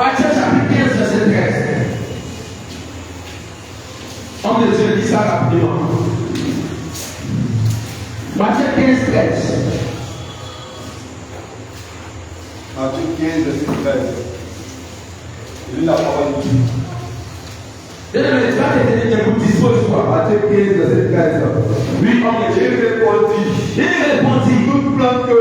Matthieu chapitre 15, verset 13. Homme de Dieu dit ça rapidement. Matthieu 15, 13. Matthieu 15, verset 13. Je lis la parole de Dieu. Bien-aimé, tu vas te tenir debout, dispose-toi. Matthieu 15, verset 13. Oui, homme de Dieu. Il répondit, toute plante que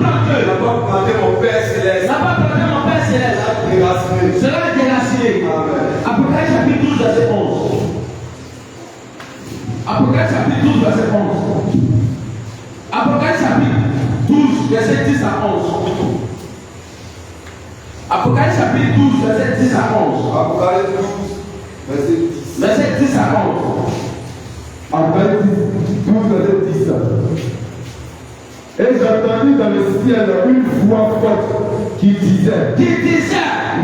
n'a pas planté mon Père céleste. n'a pas planté mon Père céleste, Déraciné. cela est déraciné. Amen. Apocalypse chapitre 12, verset 11. Apocalypse chapitre 12, verset 11. Apocalypse chapitre 12, verset 10 à 11. Apocalypse chapitre 12, verset 10 à 11. Apocalypse 12, verset 10. Verset 10 à 11. Apocalypse 12, verset 10. Et j'entendis dans le ciel une voix forte qui disait,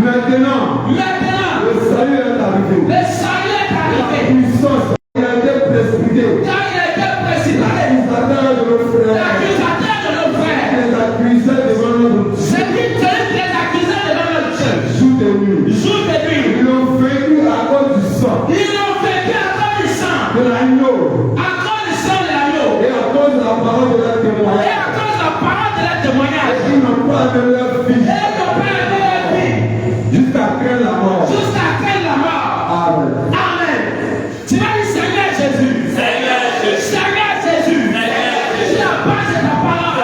maintenant, le salut est arrivé. le salut est arrivé. Puissance, il a été précipité. Car il a été précipité. L'accusateur de nos frères, L'accusateur de nos frères, les accusait devant notre Dieu. c'est lui qui les accusait devant notre Dieu. Jour et nuit. Jour et nuit. Ils l'ont vaincu à cause du sang Ils l'ont vaincu à cause du sang. de l'agneau À cause du sang de l'agneau. et à cause de la parole de leur Et témoignage. à cause de la parole de leur témoignage. Ils n'ont pas de leur vie Et nos pères de leur vie. jusqu'à craindre la mort. Jusqu'à craindre la mort. Amen. Amen. Tu vas dire Seigneur Jésus. Seigneur Jésus. Tu as passé ta parole.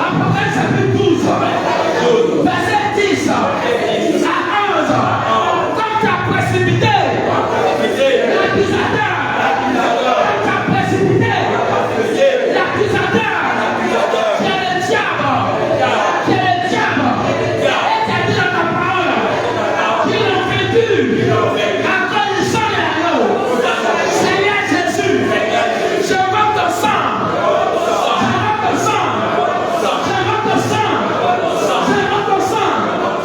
Apocalypse chapitre 12. Verset 10 à 11. Comme tu as précipité l'accusateur. Tu as précipité l'accusateur. Qui est le diable. Qui est le diable. Et tu as dit dans ta parole qu'ils l'ont vaincu à cause du sang de l'agneau. Seigneur Jésus, je veux ton sang. Je veux ton sang. Je veux ton sang. Je veux ton sang.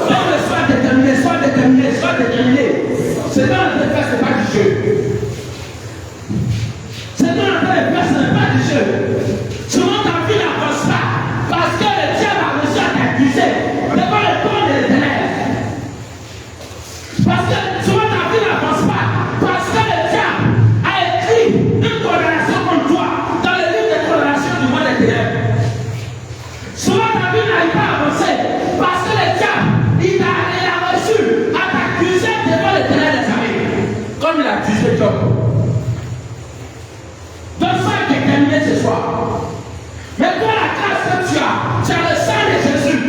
Donc, sois déterminé, sois déterminé, sois déterminé. C'est dans le faire, ce n'est pas du jeu. C'est dans le faire, ce n'est pas du jeu. Souvent ta vie n'avance pas parce que le diable a réussi à t'accuser devant le trône de l'Éternel. Parce que souvent ta vie n'avance pas parce que le diable a écrit une condamnation contre toi dans le livre de condamnation du monde des ténèbres. Souvent ta vie n'arrive pas à avancer parce que le diable il a reçu à t'accuser devant l'Éternel des armées comme il a accusé Job. Donc sois déterminé ce soir. Mais toi la grâce que tu as le sang de Jésus.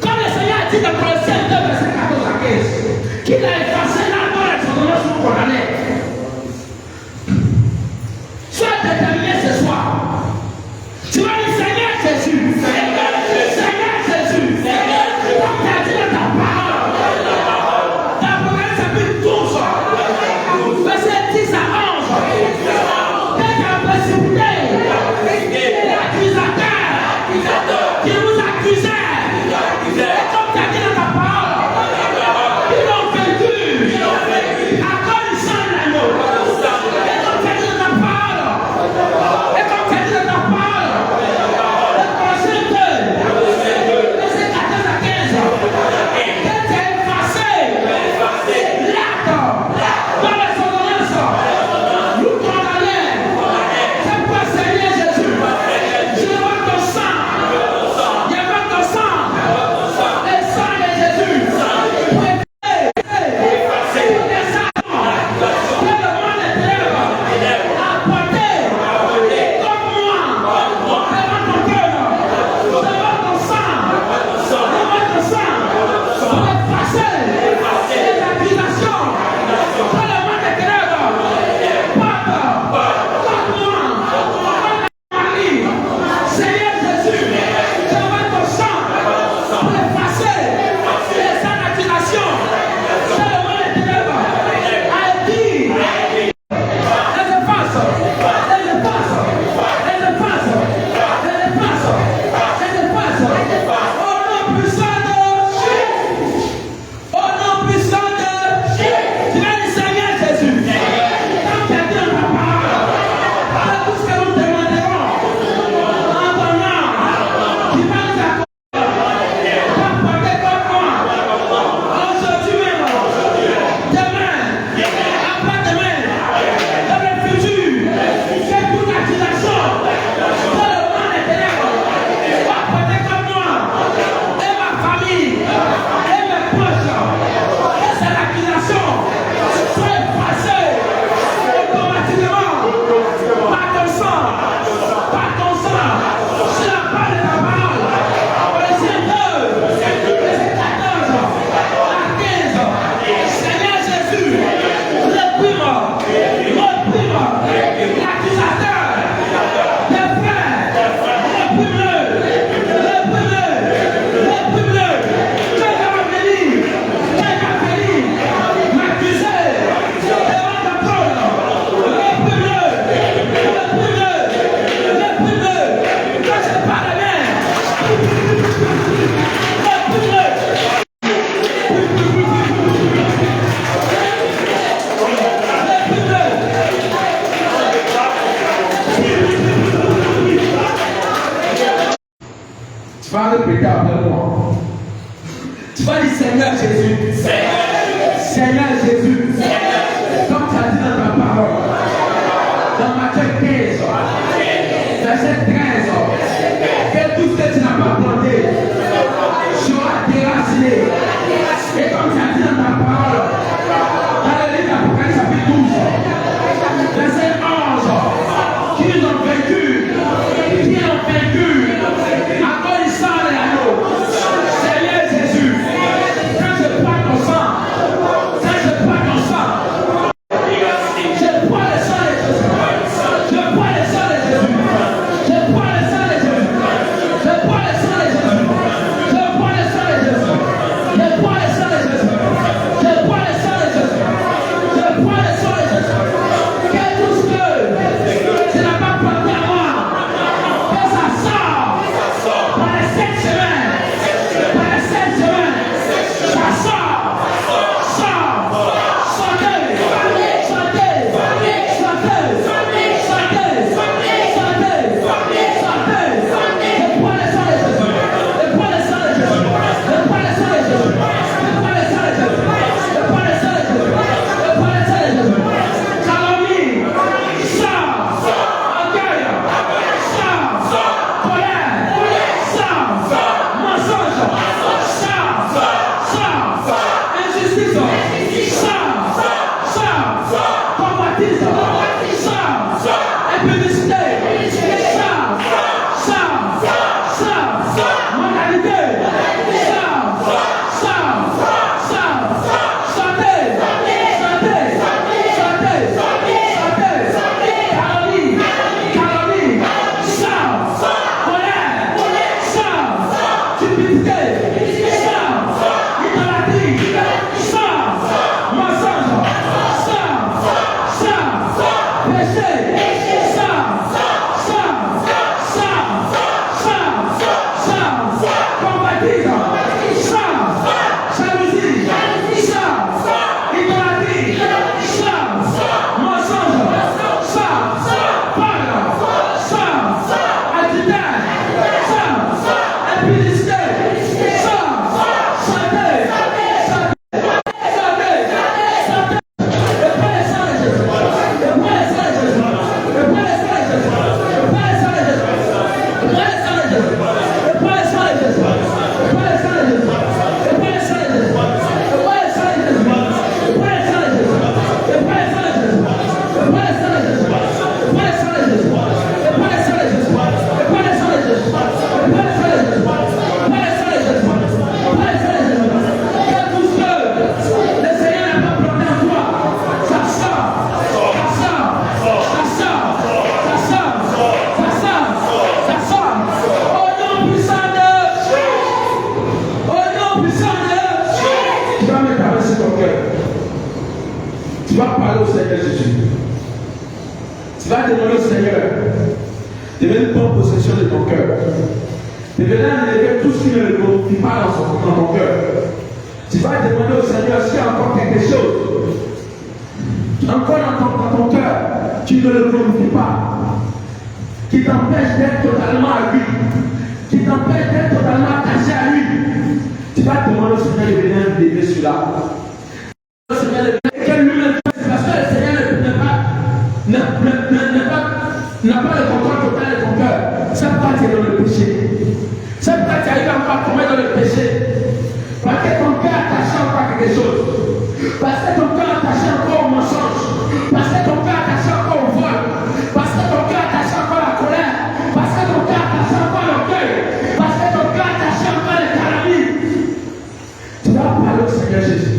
Comme le Seigneur a dit dans Colossiens 2, verset 14 à 15, qu'il a effacé la mort et son nom sur condamné. Sois déterminé ce soir. Tu vas dire Seigneur Jésus. Seigneur Jésus. Comme tu as dit dans ta parole. Dans Apocalypse chapitre 12, verset 10 à 11. Dès qu'il a précipité l'accusateur qui vous accusait. Et comme tu as dit dans ta parole. Tu vas répéter après moi. Tu vas dire Seigneur Jésus. Seigneur Jésus. Comme tu as dit dans ta parole. Dans Matthieu 15, verset 13. Que tout ce que tu n'as pas planté sera déraciné. Et comme tu as dit dans ta parole. Dans le livre d'Apocalypse chapitre 12. Verset 11. Qu'ils ont vaincu. Qui ont vaincu. Encore ils sortent les anneaux. Seigneur Jésus. Quand je prends ton sang. Quand je prends ton sang. Je prends le sang de Jésus. Je prends le sang de Jésus. Je prends le sang de Jésus. Je prends le sang de Jésus. Je prends le sang de Jésus. Je prends le sang de Jésus. Je prends le sang de Jésus. Je prends le sang de Jésus. Que tout ce que tu n'as pas planté à moi, que ça sort par les 7 semaines. Par les 7 semaines. Ça sort. Sortez. Sortez. Sortez. Sortez. Sortez. Sortez. Je prends le sang de Jésus. Je prends le sang de Jésus. Je prends le sang de Jésus. Je prends le sang de Jésus. Je prends le sang de Jésus. Je prends le sang de Jésus. Calomnie. Sort. Orgueil. Sort. Colère. Sort. Mensonge. Sort. Injustice. Sort. Convoitise. Sort. Impudicité. Sort. Moralité. Sortez. Calomnie. Sort. Colère. Sort. Cupidité. Sort. Idolâtrie. Sort. Mensonge. Sort. Péché. Sort. Convoitise. Sort. Jalousie. Sort. Idolâtrie. Sort. Mensonge. Sort. Vol. Sort. Adultère. Sort. Impudicité. Sort. Sortez. Tu vas parler au Seigneur Jésus. Tu vas demander au Seigneur de venir prendre possession de ton cœur. De venir enlever tout ce qui ne glorifie pas dans ton cœur. Tu vas demander au Seigneur s'il y a encore quelque chose. Encore dans ton cœur, tu ne le glorifies pas. Qui t'empêche d'être totalement à lui. Qui t'empêche d'être totalement attaché à lui. Tu vas demander au Seigneur de venir enlever cela. Parce que le Seigneur n'a pas le contrôle total de ton cœur. C'est pourquoi tu es dans le péché. C'est pourquoi tu arrives encore à tomber dans le péché. Parce que ton cœur est attaché encore à quelque chose. Parce que ton cœur est attaché encore au mensonge. Parce que ton cœur est attaché encore au vol. Parce que ton cœur est attaché encore à la colère. Parce que ton cœur est attaché encore à l'orgueil. Parce que ton cœur est attaché encore à la calomnie. Tu vas parler au Seigneur Jésus.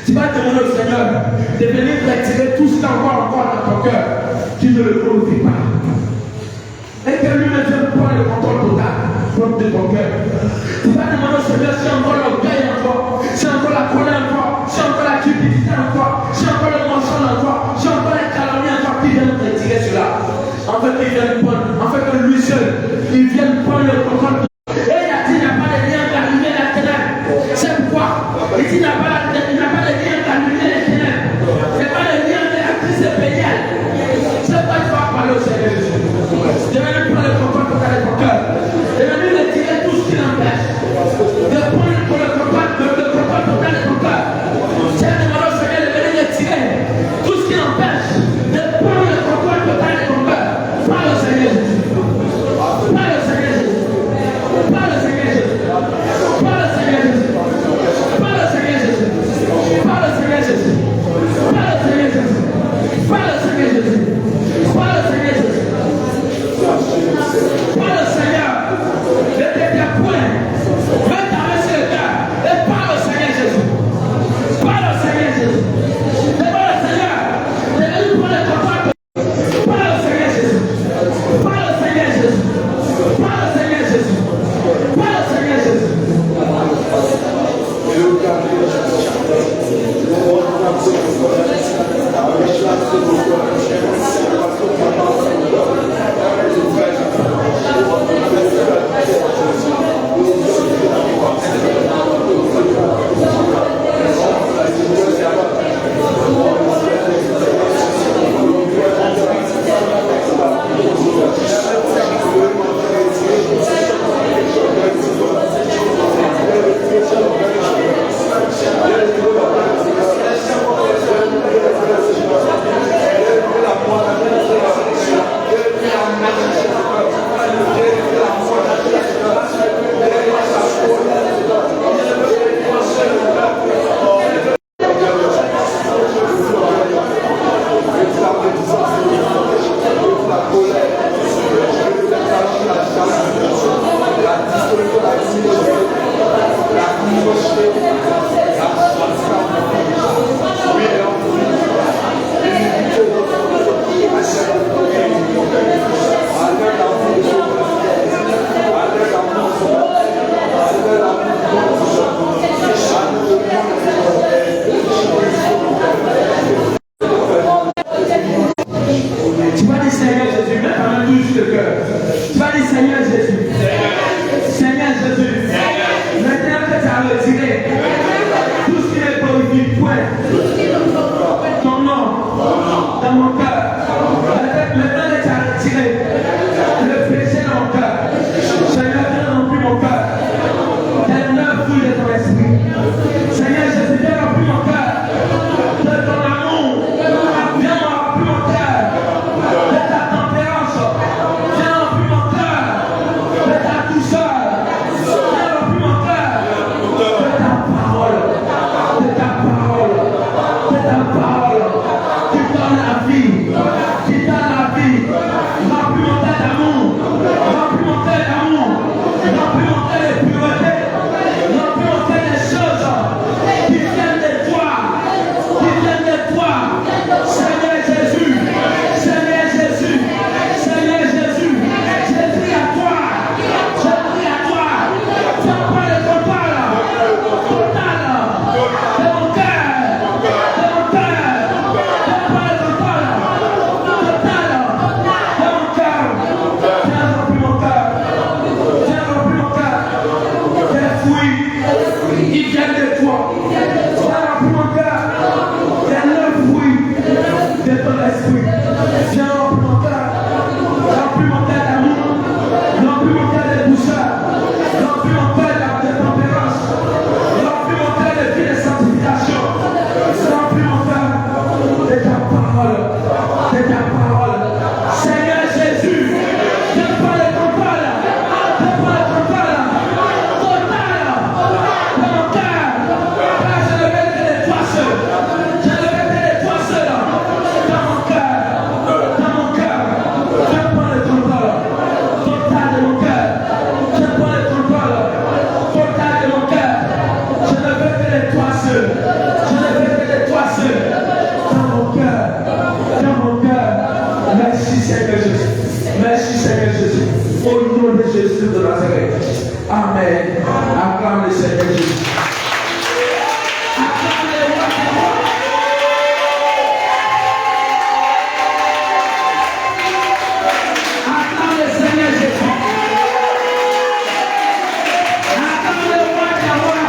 Tu vas demander au Seigneur de venir retirer tout ce qui est encore dans ton cœur. Tu ne le glorifies pas. Et que lui-même vienne prendre le contrôle total de ton cœur. Tu vas demander au Seigneur si encore l'orgueil en toi, si encore la colère en toi, si encore la cupidité en toi, si encore le mensonge en toi, si encore la calomnie en toi, qui viennent retirer cela. En fait, il vient prendre, en fait, que lui seul, il vient prendre le contrôle. Et il a dit, il n'y a pas de lien entre la lumière et la ténèbre. C'est pourquoi il dit, il n'y a pas de lien entre la lumière et la ténèbre. Il n'y a pas de lien entre la crise et pénible. C'est pourquoi tu vas parler au Seigneur Jésus. Je vais lui prendre le contrôle total de ton cœur. Je vais lui retirer nom de Jésus de Nazareth. Amen. Acclame le Seigneur Jésus. Acclame le roi des rois. Acclame le Seigneur Jésus. Acclame le roi des rois.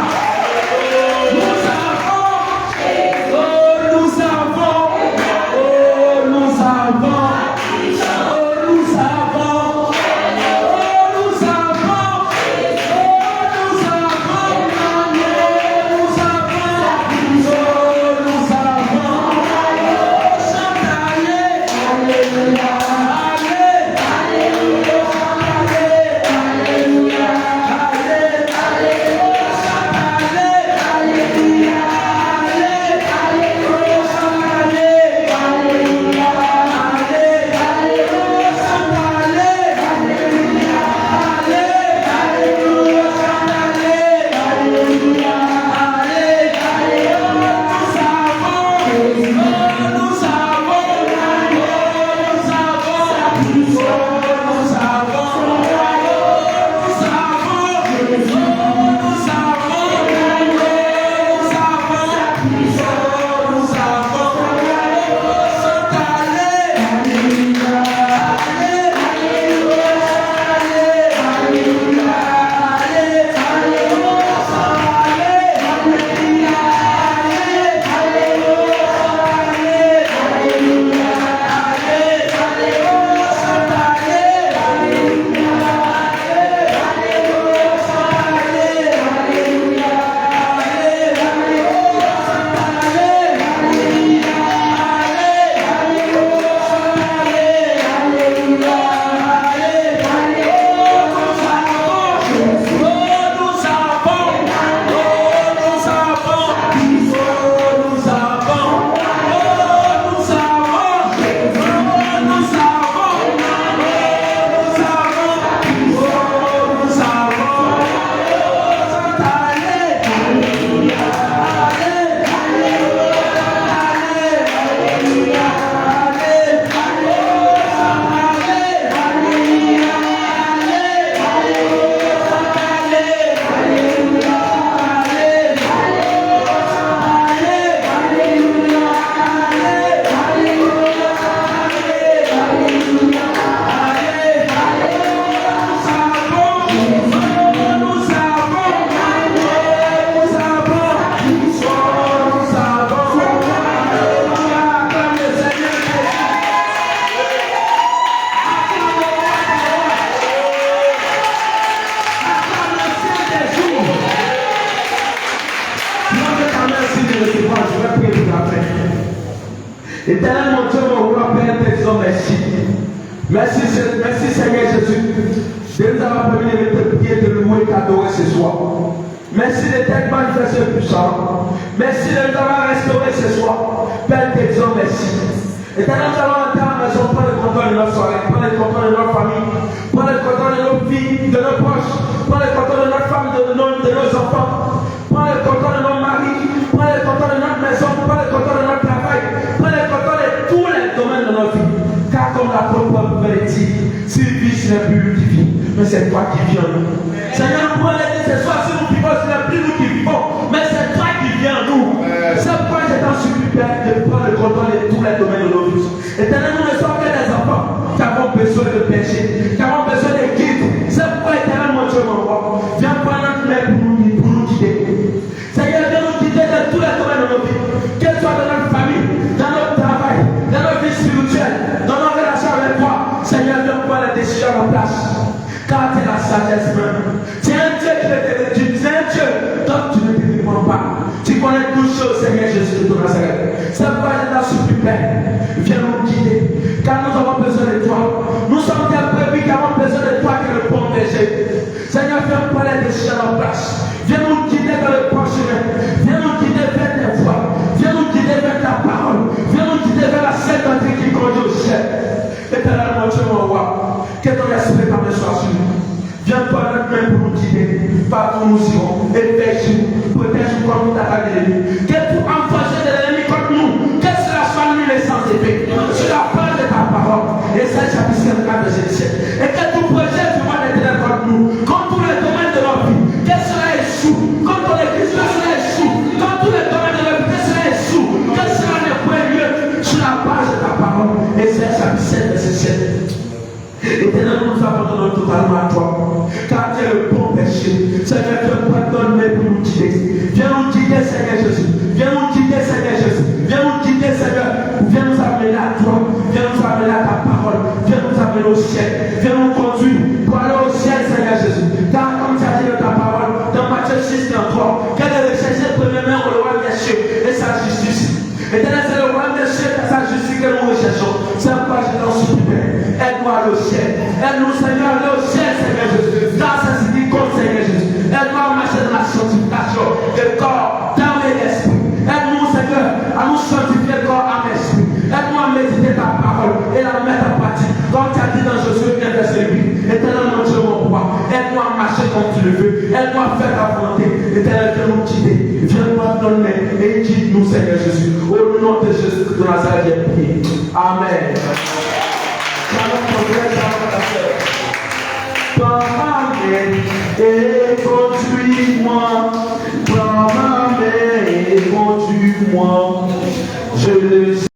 Nous avons, nous avons, nous avons. Éternel mon Dieu, mon roi, Père, te disons merci. Merci Seigneur Jésus de nous avoir permis de te prier, de louer et d'adorer ce soir. Merci de t'être manifesté puissant. Merci de nous avoir restauré ce soir. Père, te disons merci. Éternel, nous allons entrer à la maison, prends le contrôle de notre soirée, prends le contrôle de notre famille, prends le contrôle de nos filles, de nos proches, prends le contrôle de notre femme, de nos enfants, prends le contrôle de nos maris, prends le contrôle de notre maison, prends le contrôle de notre travail, prends le contrôle de tous les domaines de notre vie. Car comme l'apôtre Paul pouvait dire, si vie ce n'est plus lui qui vit, mais c'est toi qui vis en nous. Seigneur, nous pouvons l'aider ce soir, si nous vivons, ce n'est plus nous qui vivons, mais c'est toi qui vis en nous. C'est pourquoi je t'en supplie, Père, de prendre le contrôle de tous les domaines de nos vies. Éternel, nous ne sommes que des enfants qui avons besoin de péché, qui avons besoin de guide. C'est pourquoi, éternel, mon Dieu, mon roi, viens prendre notre main pour nous guider. Seigneur, viens nous guider dans tous les domaines de nos vies, qu'elles soient dans notre famille, dans notre travail, dans notre vie spirituelle, dans nos relations avec toi. Seigneur, viens prendre la décision en place. Car tu es la sagesse même. Tu es un Dieu qui ne te réduit. Tu es un Dieu dont tu ne te réponds pas. Tu connais toutes choses, Seigneur Jésus de Nazareth. C'est pourquoi je t'en supplie, Père. Viens nous guider. Car nous avons besoin de toi. Nous sommes des brebis qui avons besoin de toi que le bon berger. Seigneur, viens prendre la décision en place. Viens nous guider dans le bon chemin. Viens nous guider vers tes voies. Viens nous guider vers ta parole. Viens nous guider vers la sainte doctrine qui conduit au ciel. Éternel, mon Dieu, mon roi, que ton esprit par soit sur nous. Viens prendre notre main pour nous guider. Partout nous irons. Protège-nous. Protège-nous contre toute attaque de l'ennemi. Que tout enfoncé de l'ennemi contre nous, que cela soit nul et sans effet. Sur la base de ta parole. Et ça, chapitre 54 de Genèse. Et que tout projet du monde éternel nous. Quand tous les domaines de notre vie, que cela échoue. Quand ton église, que cela échoue. Quand tous les domaines de notre vie, que cela échoue. Que cela ne prenne lieu sur la page de ta parole. Et c'est chapitre 7, verset 7. Éternel, nous nous abandonnons totalement à toi. Car tu es le bon péché. Seigneur, tu es pardonné pour nous guider. Viens nous guider, Seigneur Jésus. Viens nous guider, Seigneur Jésus. Viens nous guider, Seigneur. Viens nous amener à toi. Viens nous amener à ta parole. Viens nous amener au ciel. Viens nous conduire pour aller au ciel, Seigneur Jésus. Car comme tu as dit de ta parole, dans Matthieu 6, 33, qu'elle est recherchée premièrement au roi des cieux et sa justice. Éternel, c'est le roi des cieux et sa justice que nous recherchons. C'est pourquoi je t'en supplie. Aide-moi à aller au ciel. Aide-nous, Seigneur, à aller au ciel, Seigneur Jésus. Dans ce qui compte, Seigneur Jésus. Aide-moi à marcher dans la sanctification de corps, d'âme et d'esprit. Aide-nous, Seigneur, à nous sanctifier corps, âme et esprit. Aide-moi à méditer ta parole et la mettre en pratique. Comme tu as dit dans Josué 1, verset 8. Éternel, mon Dieu, mon roi. Aide-moi à marcher comme tu le veux. Aide-moi à faire ta volonté. Éternel, viens nous guider. Viens nous donner et guide-nous, Seigneur Jésus. Au nom de Jésus de Nazareth, j'ai prié. Amen. Shalom, mon frère, shalom, ta sœur. Amen.